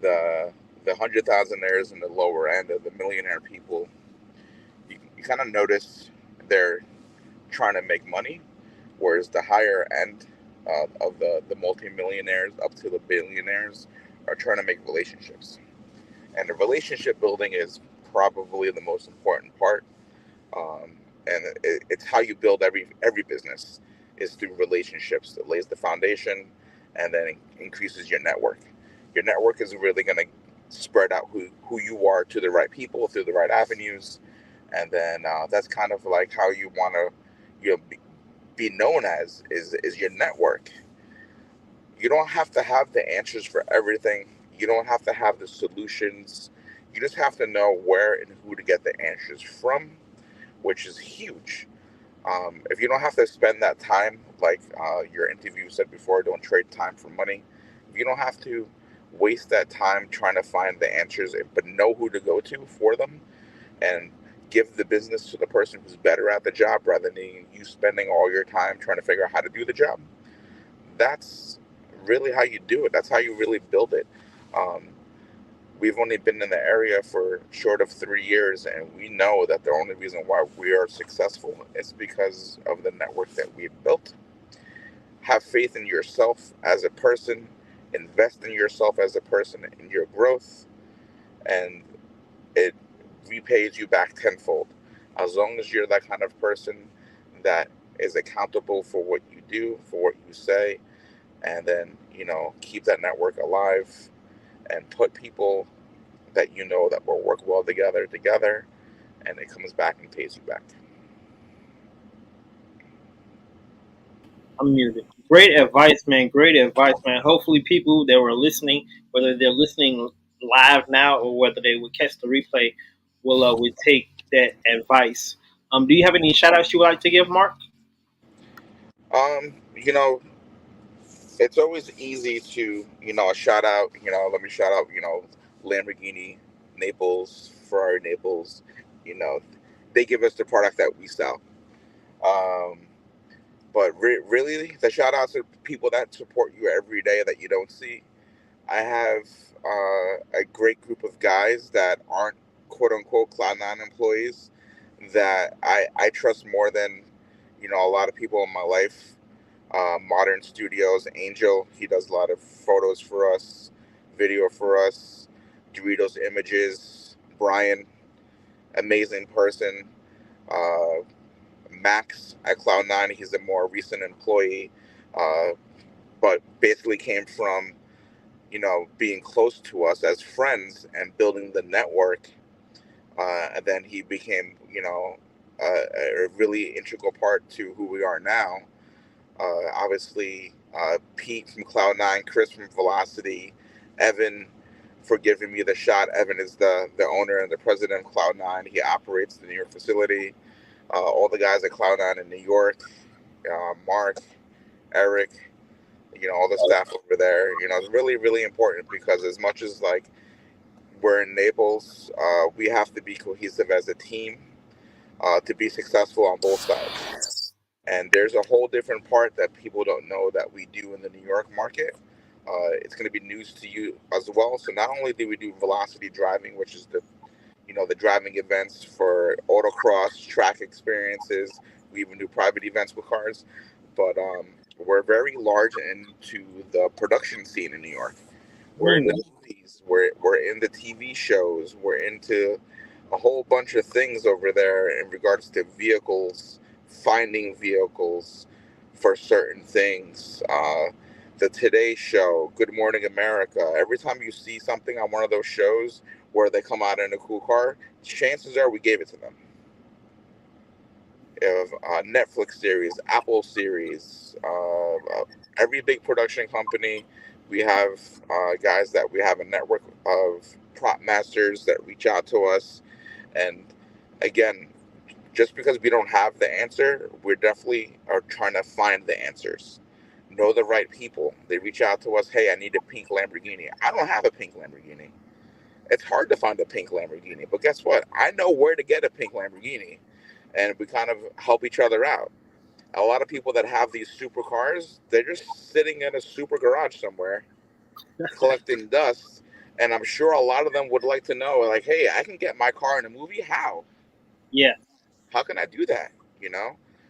The 100,000aires and the lower end of the millionaire people, you kind of notice they're trying to make money, whereas the higher end of the multimillionaires up to the billionaires are trying to make relationships. And the relationship building is probably the most important part. And it's how you build every business is through relationships. It lays the foundation and then increases your network. Your network is really going to spread out who you are to the right people through the right avenues. And then that's kind of like how you want to be known as is your network. You don't have to have the answers for everything. You don't have to have the solutions. You just have to know where and who to get the answers from, which is huge. If you don't have to spend that time, like your interview said before, don't trade time for money. If you don't have to waste that time trying to find the answers, but know who to go to for them, and give the business to the person who's better at the job rather than you spending all your time trying to figure out how to do the job. That's really how you do it. That's how you really build it. We've only been in the area for short of 3 years, and we know that the only reason why we are successful is because of the network that we've built. Have faith in yourself as a person, invest in yourself as a person, in your growth, and it repays you back tenfold. As long as you're that kind of person that is accountable for what you do, for what you say, and then, keep that network alive and put people that that will work well together, and it comes back and pays you back. I'm muted. Great advice, man. Great advice, man. Hopefully, people that were listening, whether they're listening live now or whether they would catch the replay, will take that advice. Do you have any shout outs you would like to give, Mark? It's always easy to, a shout out, let me shout out, Lamborghini Naples, Ferrari Naples, they give us the product that we sell. But really, the shout outs are people that support you every day that you don't see. I have a great group of guys that aren't quote unquote Cloud9 employees that I trust more than, a lot of people in my life. Modern Studios, Angel, he does a lot of photos for us, video for us, Doritos Images, Brian, amazing person. Max at Cloud9, he's a more recent employee, but basically came from, being close to us as friends and building the network. And then he became, a really integral part to who we are now. Obviously, Pete from Cloud9, Chris from Velocity, Evan for giving me the shot. Evan is the owner and the president of Cloud9. He operates the New York facility. All the guys at Cloud9 in New York, Mark, Eric, all the staff over there. It's really, really important because as much as like we're in Naples, we have to be cohesive as a team to be successful on both sides. And there's a whole different part that people don't know that we do in the New York market. It's going to be news to you as well. So not only do we do velocity driving, which is the driving events for autocross track experiences, we even do private events with cars, but we're very large into the production scene in New York. We're in the movies, we're in the TV shows, we're into a whole bunch of things over there in regards to vehicles, finding vehicles for certain things. The Today Show, Good Morning America. Every time you see something on one of those shows where they come out in a cool car, chances are we gave it to them. Of Netflix series, Apple series, every big production company, we have guys that we have a network of prop masters that reach out to us. And again, just because we don't have the answer, we're definitely are trying to find the answers. Know the right people. They reach out to us, hey, I need a pink Lamborghini. I don't have a pink Lamborghini. It's hard to find a pink Lamborghini, but guess what? I know where to get a pink Lamborghini, and we kind of help each other out. A lot of people that have these supercars, they're just sitting in a super garage somewhere collecting dust, and I'm sure a lot of them would like to know, like, hey, I can get my car in a movie. How? Yeah. How can I do that?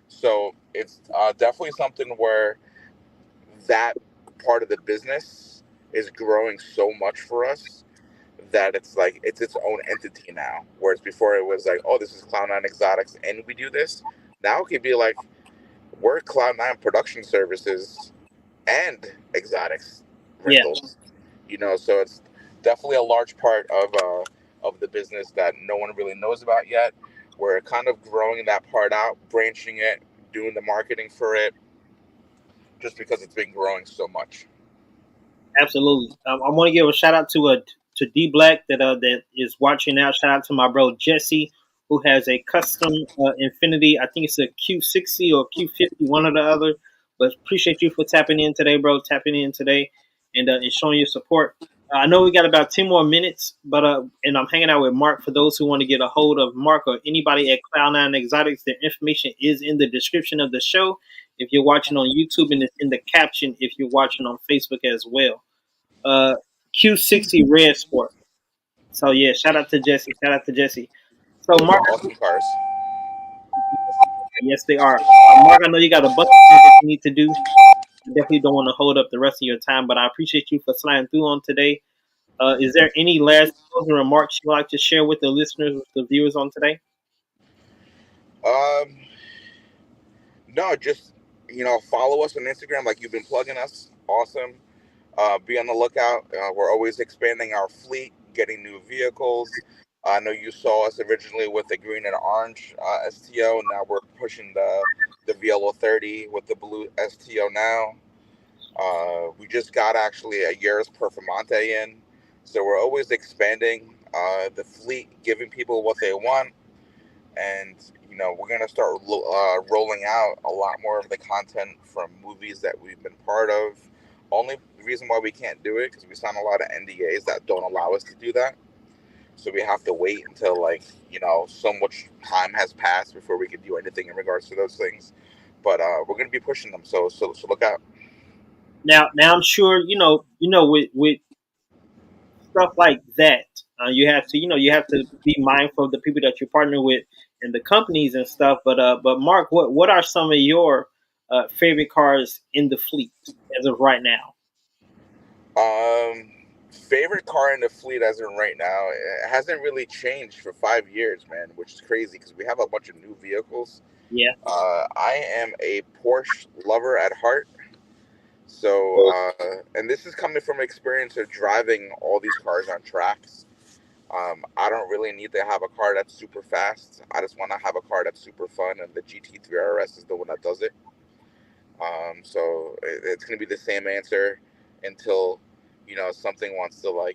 So it's definitely something where that part of the business is growing so much for us that it's like it's its own entity now. Whereas before it was like, oh, this is Cloud9Exotics and we do this. Now it could be like we're Cloud9 Production Services and Exotics Rentals. So it's definitely a large part of the business that no one really knows about yet. We're kind of growing that part out, branching it, doing the marketing for it, just because it's been growing so much. Absolutely. I want to give a shout out to D Black that is watching now. Shout out to my bro Jesse, who has a custom Infinity. I think it's a Q60 or Q50, one or the other. But appreciate you for tapping in today, bro. Tapping in today and showing your support. I know we got about 10 more minutes, but and I'm hanging out with Mark. For those who want to get a hold of Mark or anybody at Cloud9Exotics, their information is in the description of the show. If you're watching on YouTube, and it's in the caption if you're watching on Facebook as well. Q60 Red Sport. So yeah, shout out to Jesse. Shout out to Jesse. So Those Mark, are awesome cars. yes they are. Mark, I know you got a bunch of things that you need to do. I definitely don't want to hold up the rest of your time, but I appreciate you for sliding through on today. Is there any last closing remarks you'd like to share with the listeners, with the viewers on today? No, just follow us on Instagram like you've been plugging us. Awesome. Be on the lookout. We're always expanding our fleet, getting new vehicles. I know you saw us originally with the green and orange STO. Now we're pushing the VLO 30 with the blue STO now. We just got actually a Yaris Performante in. So we're always expanding the fleet, giving people what they want. And, we're going to start rolling out a lot more of the content from movies that we've been part of. Only reason why we can't do it because we signed a lot of NDAs that don't allow us to do that. So we have to wait until so much time has passed before we can do anything in regards to those things. But we're going to be pushing them. So look out. Now I'm sure with stuff like that, you have to be mindful of the people that you partner with and the companies and stuff. But Mark, what are some of your favorite cars in the fleet as of right now? Favorite car in the fleet as of right now, it hasn't really changed for 5 years, man, which is crazy because we have a bunch of new vehicles. Yeah. I am a Porsche lover at heart. So, and this is coming from experience of driving all these cars on tracks. I don't really need to have a car that's super fast. I just want to have a car that's super fun, and the GT3 RS is the one that does it. So it's going to be the same answer until, something wants to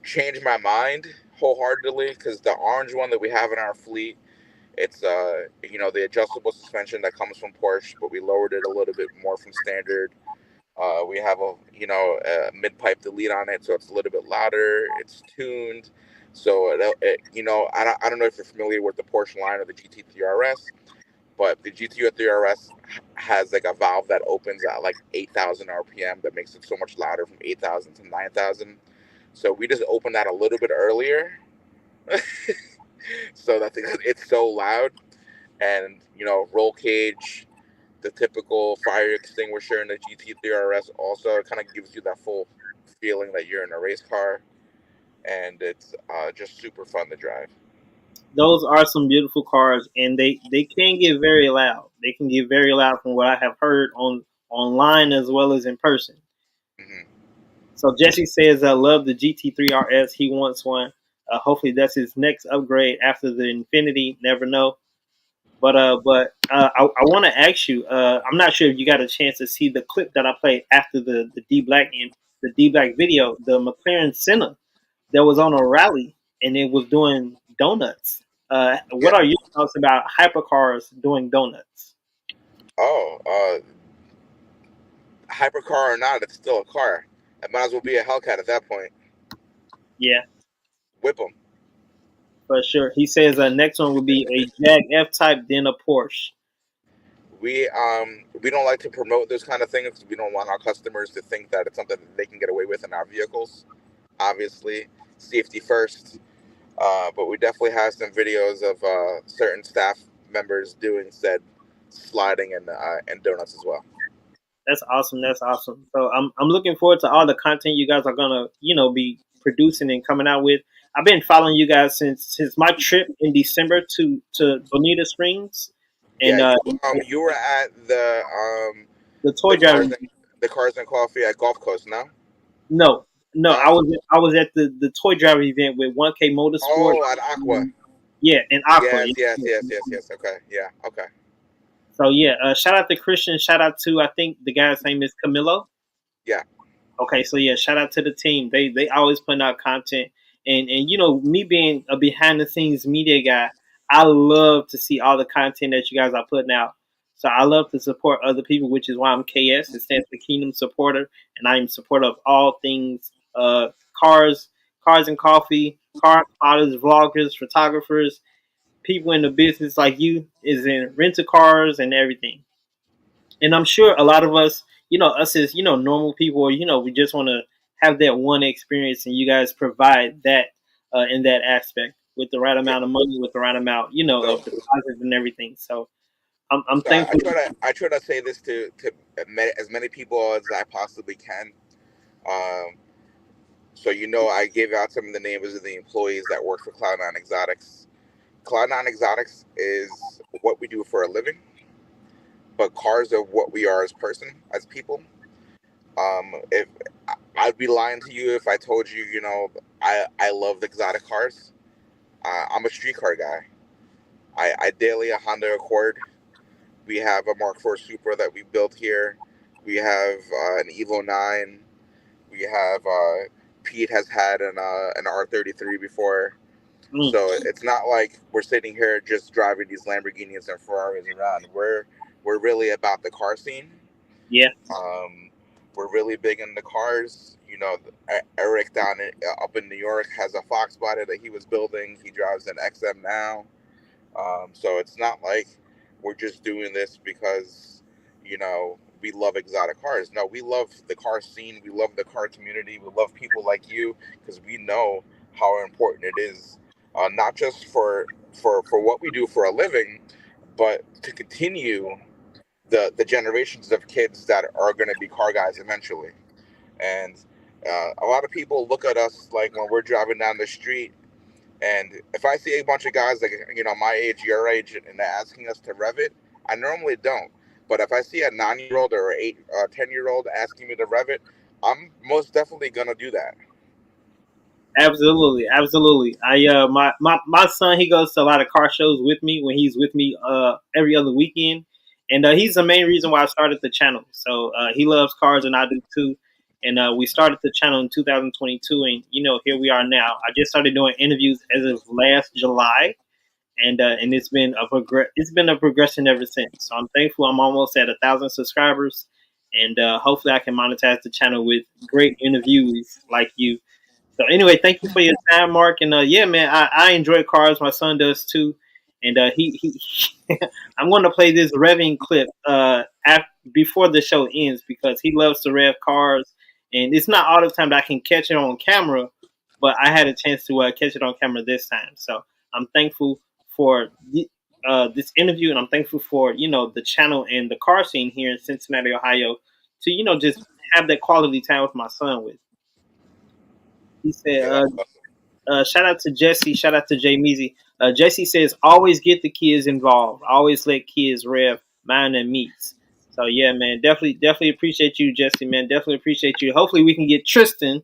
change my mind wholeheartedly, because the orange one that we have in our fleet, it's the adjustable suspension that comes from Porsche, but we lowered it a little bit more from standard. We have a mid-pipe delete on it, so it's a little bit louder. It's tuned, so I don't know if you're familiar with the Porsche line or the GT3 RS, but the GTO 3RS has like a valve that opens at like 8,000 RPM that makes it so much louder from 8,000 to 9,000. So we just opened that a little bit earlier, so that it's so loud, and roll cage, the typical fire extinguisher in the GT3RS also kind of gives you that full feeling that you're in a race car, and it's just super fun to drive. Those are some beautiful cars, and they can get very loud. They can get very loud from what I have heard online as well as in person. Mm-hmm. So Jesse says, "I love the GT3RS. He wants one. Hopefully that's his next upgrade after the Infinity. Never know." But I want to ask you. I'm not sure if you got a chance to see the clip that I played after the D Black video. The McLaren Senna that was on a rally and it was doing donuts. What are your thoughts about hypercars doing donuts? Oh, hypercar or not, it's still a car. It might as well be a Hellcat at that point. Yeah, whip them for sure. He says next one would be a Jag F Type, then a Porsche. We don't like to promote those kind of things because we don't want our customers to think that it's something that they can get away with in our vehicles. Obviously, safety first. But we definitely have some videos of certain staff members doing said sliding and donuts as well. That's awesome. That's awesome. So I'm looking forward to all the content you guys are gonna be producing and coming out with. I've been following you guys since my trip in December to Bonita Springs, and you were at the toy drive. The Cars and Coffee at Gulf Coast, no? No, I was at the toy drive event with 1K Motorsport. Oh, at Aqua. Yeah, in Aqua. Yes. Okay, yeah, okay. So yeah, shout out to Christian. Shout out to, I think the guy's name is Camilo. Yeah. Okay, so yeah, shout out to the team. They always putting out content, and me being a behind the scenes media guy, I love to see all the content that you guys are putting out. So I love to support other people, which is why I'm KS. It stands for Kingdom Supporter, and I am supporter of all things cars and coffee, car spotters, vloggers, photographers, people in the business like you is in rental cars and everything. And I'm sure a lot of us, us as, normal people, we just want to have that one experience, and you guys provide that in that aspect with the right amount of money, with the right amount, of deposits and everything. So I'm thankful. I try to say this to as many people as I possibly can. So I gave out some of the names of the employees that work for Cloud9Exotics. Cloud9Exotics is what we do for a living, but cars are what we are as people. If I'd be lying to you if I told you, I love exotic cars. I'm a street car guy. I daily a Honda Accord. We have a Mark IV Supra that we built here. We have an Evo 9. We have Pete has had an R33 before. So it's not like we're sitting here just driving these Lamborghinis and Ferraris around. We're really about the car scene. Yeah. We're really big in the cars. Eric up in New York has a Fox body that he was building. He drives an XM now. So it's not like we're just doing this because, we love exotic cars. No, we love the car scene. We love the car community. We love people like you because we know how important it is, not just for what we do for a living, but to continue the generations of kids that are going to be car guys eventually. And a lot of people look at us like when we're driving down the street, and if I see a bunch of guys like my age, your age, and they're asking us to rev it, I normally don't. But if I see a 9-year-old or 10-year-old asking me to rev it, I'm most definitely gonna do that. Absolutely. I my son, he goes to a lot of car shows with me when he's with me every other weekend, and he's the main reason why I started the channel. So he loves cars and I do too. And we started the channel in 2022, and here we are now. I just started doing interviews as of last July, and it's been a progression ever since. So I'm thankful. I'm almost at 1,000 subscribers, and hopefully I can monetize the channel with great interviews like you. So anyway, thank you for your time, Mark. And yeah, man, I enjoy cars. My son does too. And he I'm going to play this revving clip before the show ends because he loves to rev cars, and it's not all the time that I can catch it on camera, but I had a chance to catch it on camera this time. So I'm thankful for this interview, and I'm thankful for the channel and the car scene here in Cincinnati, Ohio, to just have that quality time with my son. With he said. Shout out to Jesse. Shout out to Jay Measy. Jesse says, always get the kids involved. Always let kids rev mine and meets. So, yeah, man, definitely appreciate you, Jesse, man. Definitely appreciate you. Hopefully we can get Tristan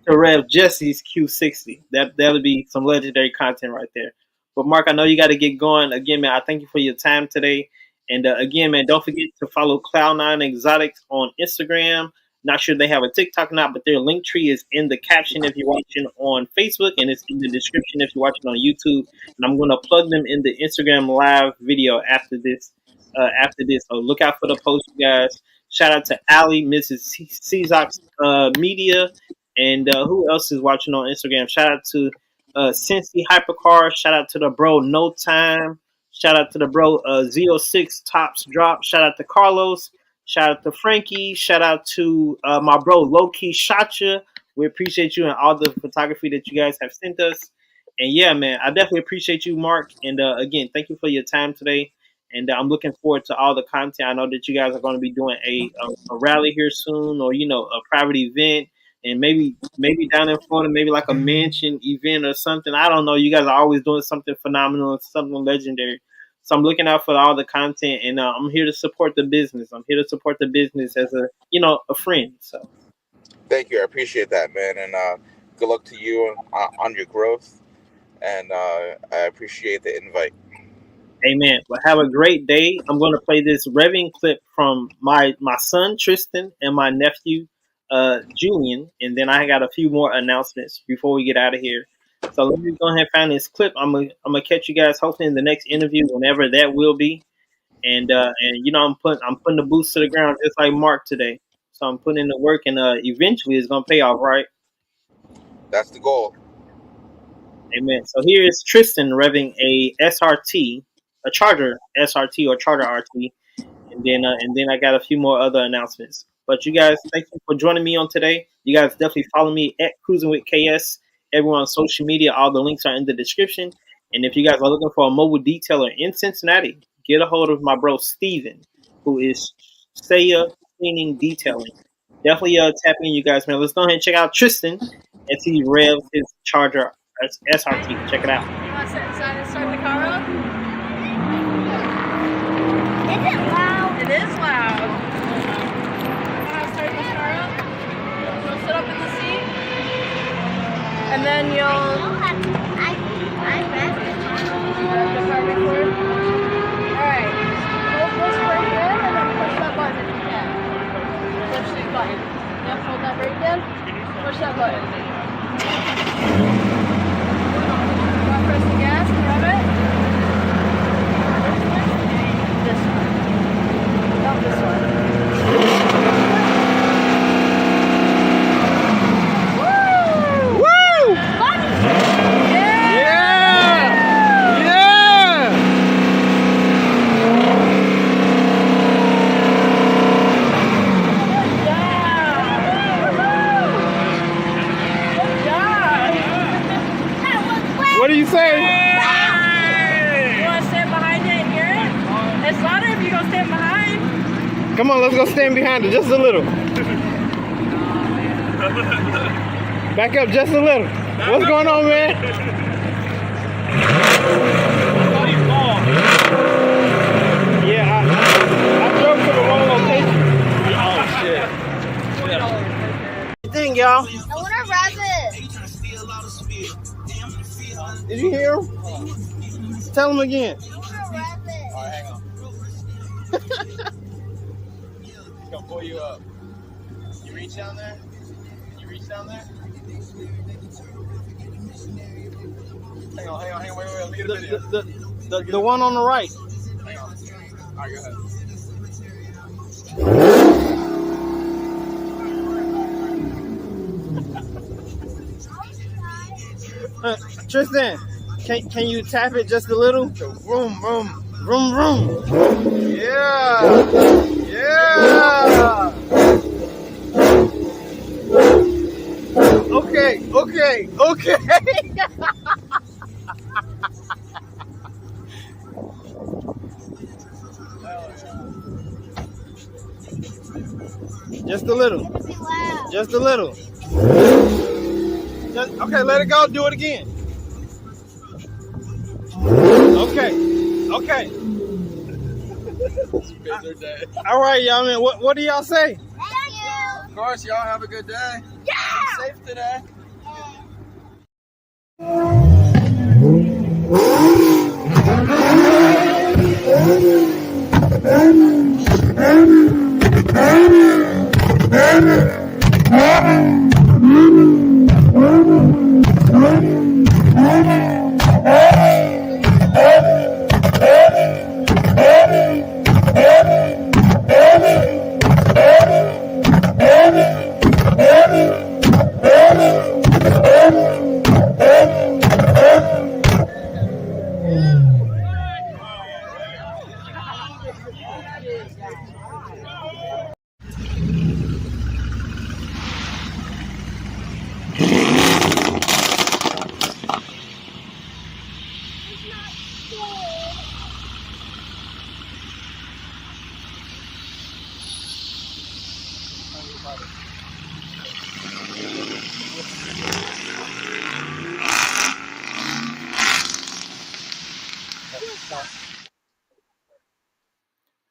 to rev Jesse's Q60. That'll be some legendary content right there. But, Mark, I know you got to get going. Again, man, I thank you for your time today. And, again, man, don't forget to follow Cloud9Exotics on Instagram. Not sure they have a TikTok or not, but their link tree is in the caption if you're watching on Facebook, and it's in the description if you're watching on YouTube. And I'm going to plug them in the Instagram live video after this. So look out for the post, you guys. Shout out to Allie, Mrs. Cezok's Media, and who else is watching on Instagram? Shout out to Cincy Hypercar. Shout out to the bro No Time. Shout out to the bro Z06 Tops Drop. Shout out to Carlos. Shout out to Frankie. Shout out to my bro Low-Key Shotcha. We appreciate you and all the photography that you guys have sent us. And yeah, man, I definitely appreciate you, Mark. And again, thank you for your time today. And I'm looking forward to all the content. I know that you guys are going to be doing a rally here soon, or a private event, and maybe down in Florida, maybe like a mansion event or something. I don't know. You guys are always doing something phenomenal, something legendary. So I'm looking out for all the content, and I'm here to support the business. I'm here to support the business as a friend. So, thank you. I appreciate that, man, and good luck to you on your growth. And I appreciate the invite. Amen. Well, have a great day. I'm going to play this revving clip from my son Tristan and my nephew Julian, and then I got a few more announcements before we get out of here. So let me go ahead and find this clip. I'm gonna catch you guys hopefully in the next interview, whenever that will be. And I'm putting the boots to the ground just like Mark today. So I'm putting in the work, and eventually it's gonna pay off, right? That's the goal. Amen. So here is Tristan revving a SRT, a Charger SRT or Charger RT, and then I got a few more other announcements. But you guys, thank you for joining me on today. You guys definitely follow me at Kruisin with KS. Everyone on social media, all the links are in the description. And if you guys are looking for a mobile detailer in Cincinnati, get a hold of my bro Steven, who is Saya Cleaning Detailing. Definitely tap in, you guys, man. Let's go ahead and check out Tristan as he revs his Charger SRT. Check it out. You want to sit inside and start the car up? Is it loud? It is loud. You want to start the car up? You'll sit up in the seat, and then you'll. I read the car before. All right. Hold this right there, and then push that button if you can. Push the button. Yep. Hold that right there. Push that button. Press the gas and rev it. This one. Not this one. Woo! Woo! Yeah! Yeah! Yeah! What do you say? You want to stand behind it and hear it? It's louder if you go stand behind. Come on, let's go stand behind it just a little. Back up just a little. What's going on, man? Yeah, I drove to the wrong location. Oh, shit. Good thing, y'all. I want to rev it. Did you hear him? Tell him again. Alright, hang on. He's gonna pull you up. You reach down there? You reach down there? Hang on, wait, let me get a video. The one on the right. Hang on. Alright, go ahead. Tristan, Can you tap it just a little? Vroom, vroom, vroom, vroom. Yeah. Yeah. Okay. Just a little. Just a little. Okay, let it go. Do it again. Okay. All right, y'all, man. What do y'all say? Thank you. Of course, y'all have a good day. Yeah. Be safe today.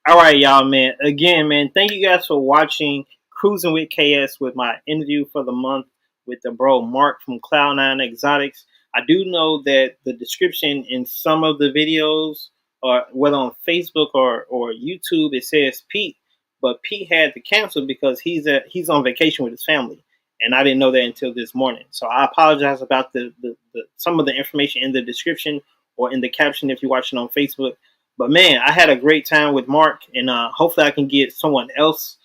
All right, y'all, man. Again, man, thank you guys for watching Cruising with KS with my interview for the month with the bro Mark from Cloud9Exotics. I do know that the description in some of the videos, or whether on Facebook or YouTube, it says Pete, but Pete had to cancel because he's on vacation with his family, and I didn't know that until this morning. So I apologize about the some of the information in the description or in the caption if you're watching on Facebook. But man, I had a great time with Mark, and hopefully I can get someone else,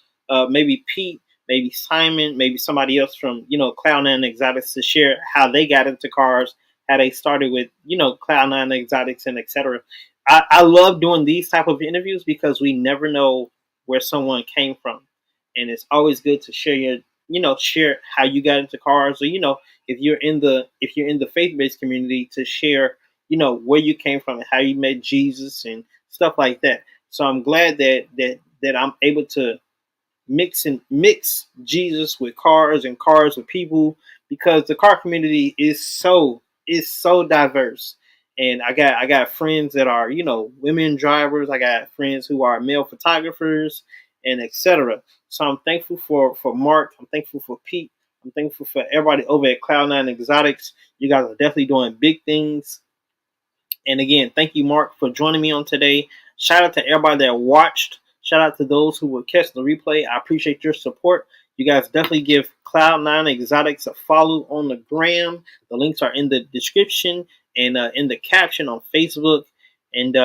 maybe Pete, maybe Simon, maybe somebody else from Cloud9Exotics to share how they got into cars, how they started with Cloud9Exotics and etc. I love doing these type of interviews because we never know where someone came from, and it's always good to share share how you got into cars, or if you're in the faith-based community, to share where you came from and how you met Jesus and stuff like that. So I'm glad that I'm able to mix Jesus with cars and cars with people, because the car community is so diverse. And I got friends that are women drivers. I got friends who are male photographers and etc. So I'm thankful for Mark. I'm thankful for Pete. I'm thankful for everybody over at Cloud9Exotics. You guys are definitely doing big things. And again, thank you, Mark, for joining me on today. Shout out to everybody that watched. Shout out to those who will catch the replay. I appreciate your support. You guys definitely give Cloud9Exotics a follow on the gram. The links are in the description and in the caption on Facebook. And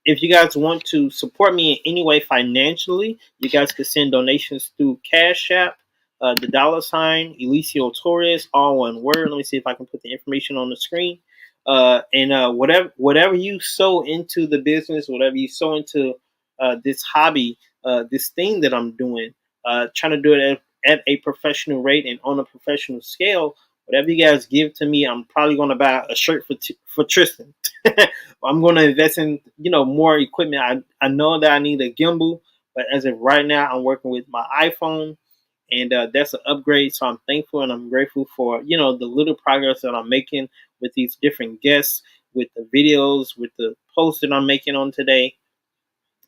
if you guys want to support me in any way financially, you guys can send donations through Cash App, the $ ELISEOTORREZ, all one word. Let me see if I can put the information on the screen. And whatever you sow into the business, whatever you sow into this hobby, this thing that I'm doing, trying to do it at a professional rate and on a professional scale. Whatever you guys give to me, I'm probably going to buy a shirt for Tristan. I'm going to invest in more equipment. I know that I need a gimbal, but as of right now, I'm working with my iPhone. And that's an upgrade. So I'm thankful and I'm grateful for, the little progress that I'm making with these different guests, with the videos, with the posts that I'm making on today.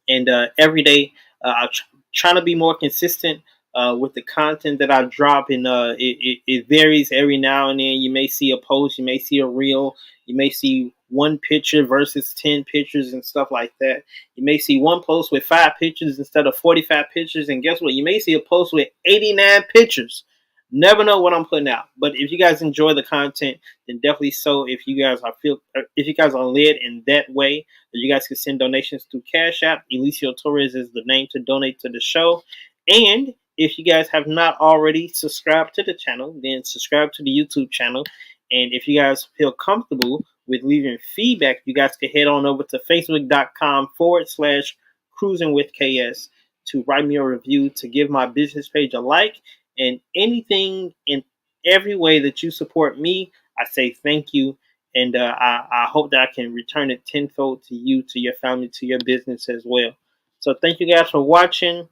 And every day, I'm trying to be more consistent with the content that I drop. And it varies every now and then. You may see a post, you may see a reel, you may see one picture versus 10 pictures and stuff like that. You may see one post with 5 pictures instead of 45 pictures. And guess what? You may see a post with 89 pictures. Never know what I'm putting out. But if you guys enjoy the content, then definitely so. If you guys are led in that way, you guys can send donations through Cash App. ELISEOTORREZ is the name to donate to the show. And if you guys have not already subscribed to the channel, then subscribe to the YouTube channel. And if you guys feel comfortable with leaving feedback, you guys can head on over to facebook.com/cruisingwithks to write me a review, to give my business page a like, and anything in every way that you support me, I say thank you. And I hope that I can return it tenfold to you, to your family, to your business as well. So thank you guys for watching.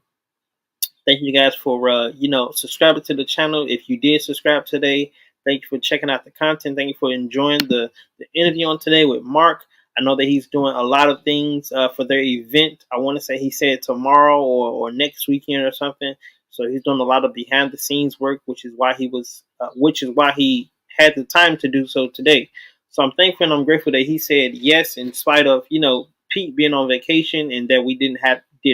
Thank you guys for subscribing to the channel. If you did subscribe today, thank you for checking out the content. Thank you for enjoying the interview on today with Mark. I know that he's doing a lot of things for their event. I want to say he said tomorrow or next weekend or something. So he's doing a lot of behind the scenes work, which is why he had the time to do so today. So I'm thankful and I'm grateful that he said yes, in spite of Pete being on vacation, and that we did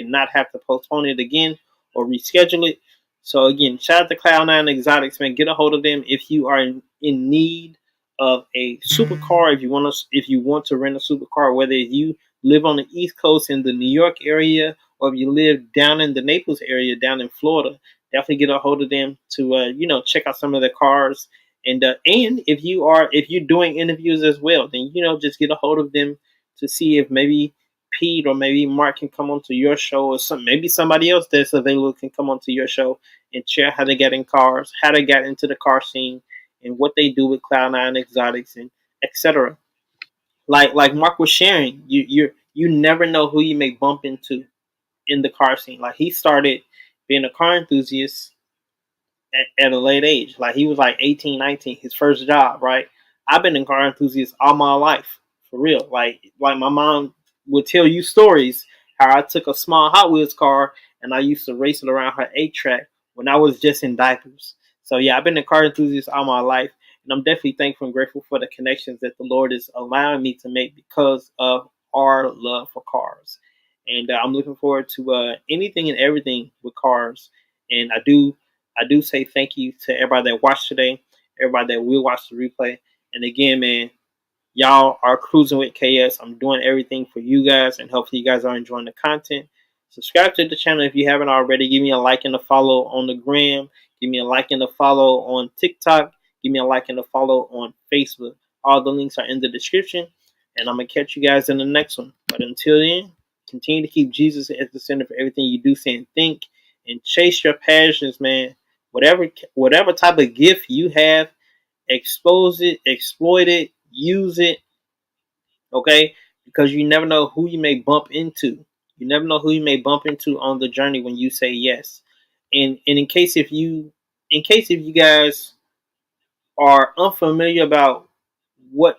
not have to postpone it again or reschedule it. So again, shout out to Cloud9Exotics, man. Get a hold of them if you are in need of a supercar. If you want to rent a supercar, whether you live on the East Coast in the New York area, or if you live down in the Naples area, down in Florida, definitely get a hold of them to check out some of their cars. And if you're doing interviews as well, then just get a hold of them to see if maybe Pete or maybe Mark can come onto your show, or maybe somebody else that's available can come onto your show and share how they get in cars, how they got into the car scene, and what they do with Cloud9Exotics and etc. Like Mark was sharing, you never know who you may bump into in the car scene. Like, he started being a car enthusiast at a late age. Like, he was like 18, 19, his first job, right? I've been in car enthusiast all my life, for real. Like my mom would tell you stories how I took a small Hot Wheels car and I used to race it around her 8-track when I was just in diapers. So yeah, I've been a car enthusiast all my life, and I'm definitely thankful and grateful for the connections that the Lord is allowing me to make because of our love for cars. And I'm looking forward to anything and everything with cars. And I do say thank you to everybody that watched today, everybody that will watch the replay. And again, man, y'all are cruising with KS. I'm doing everything for you guys, and hopefully you guys are enjoying the content. Subscribe to the channel if you haven't already. Give me a like and a follow on the gram. Give me a like and a follow on TikTok. Give me a like and a follow on Facebook. All the links are in the description, and I'm going to catch you guys in the next one. But until then, continue to keep Jesus at the center for everything you do, say, and think, and chase your passions, man. Whatever type of gift you have, expose it, exploit it, use it, okay? Because you never know who you may bump into. You never know who you may bump into on the journey when you say yes. And in case if you guys are unfamiliar about what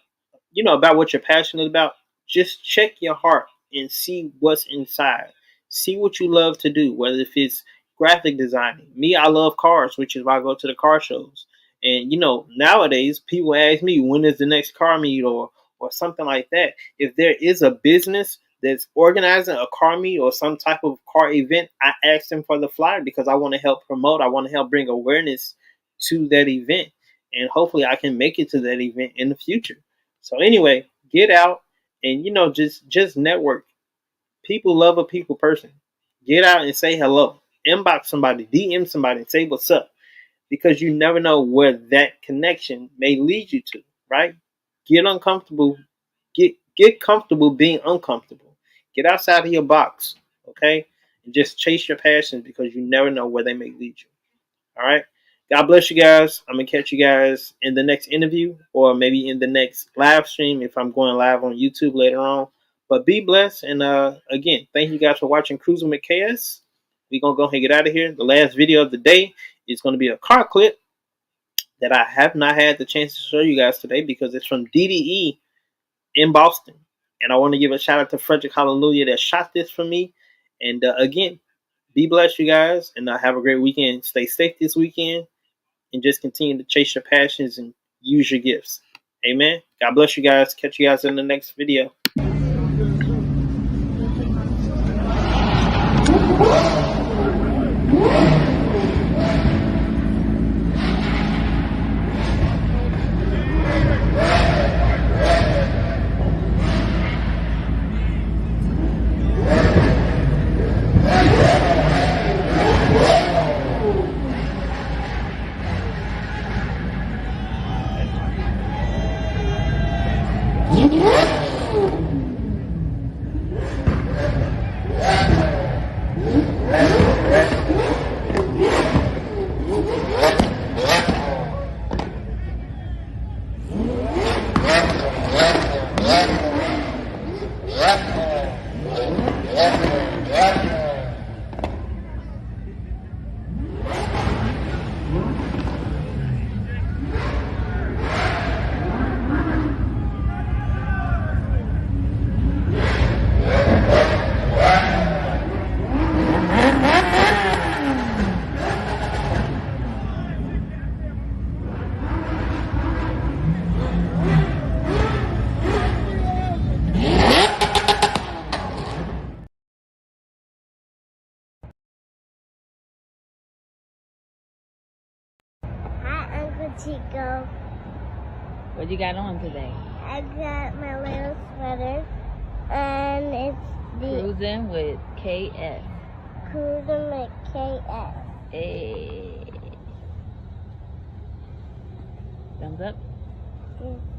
you're passionate about, just check your heart and see what's inside. See what you love to do, whether if it's graphic designing. Me, I love cars, which is why I go to the car shows. And nowadays people ask me, when is the next car meet or something like that. If there is a business that's organizing a car meet or some type of car event, I ask them for the flyer because I want to help promote. I want to help bring awareness to that event. And hopefully I can make it to that event in the future. So anyway, get out and, just network. People love a people person. Get out and say hello. Inbox somebody, DM somebody, and say what's up. Because you never know where that connection may lead you to, right? Get uncomfortable. Get comfortable being uncomfortable. Get outside of your box, okay? And just chase your passions because you never know where they may lead you. All right? God bless you guys. I'm going to catch you guys in the next interview or maybe in the next live stream if I'm going live on YouTube later on. But be blessed. And again, thank you guys for watching Cruising with KS. We're going to go ahead and get out of here. The last video of the day is going to be a car clip that I have not had the chance to show you guys today because it's from DDE in Boston. And I want to give a shout out to Freddrick Halleluyah that shot this for me. And again, be blessed, you guys. And have a great weekend. Stay safe this weekend. And just continue to chase your passions and use your gifts. Amen. God bless you guys. Catch you guys in the next video. Chico. What you got on today? I got my little sweater, and it's the Kruisin with KS. Kruisin with KS. Hey. Thumbs up? Yes.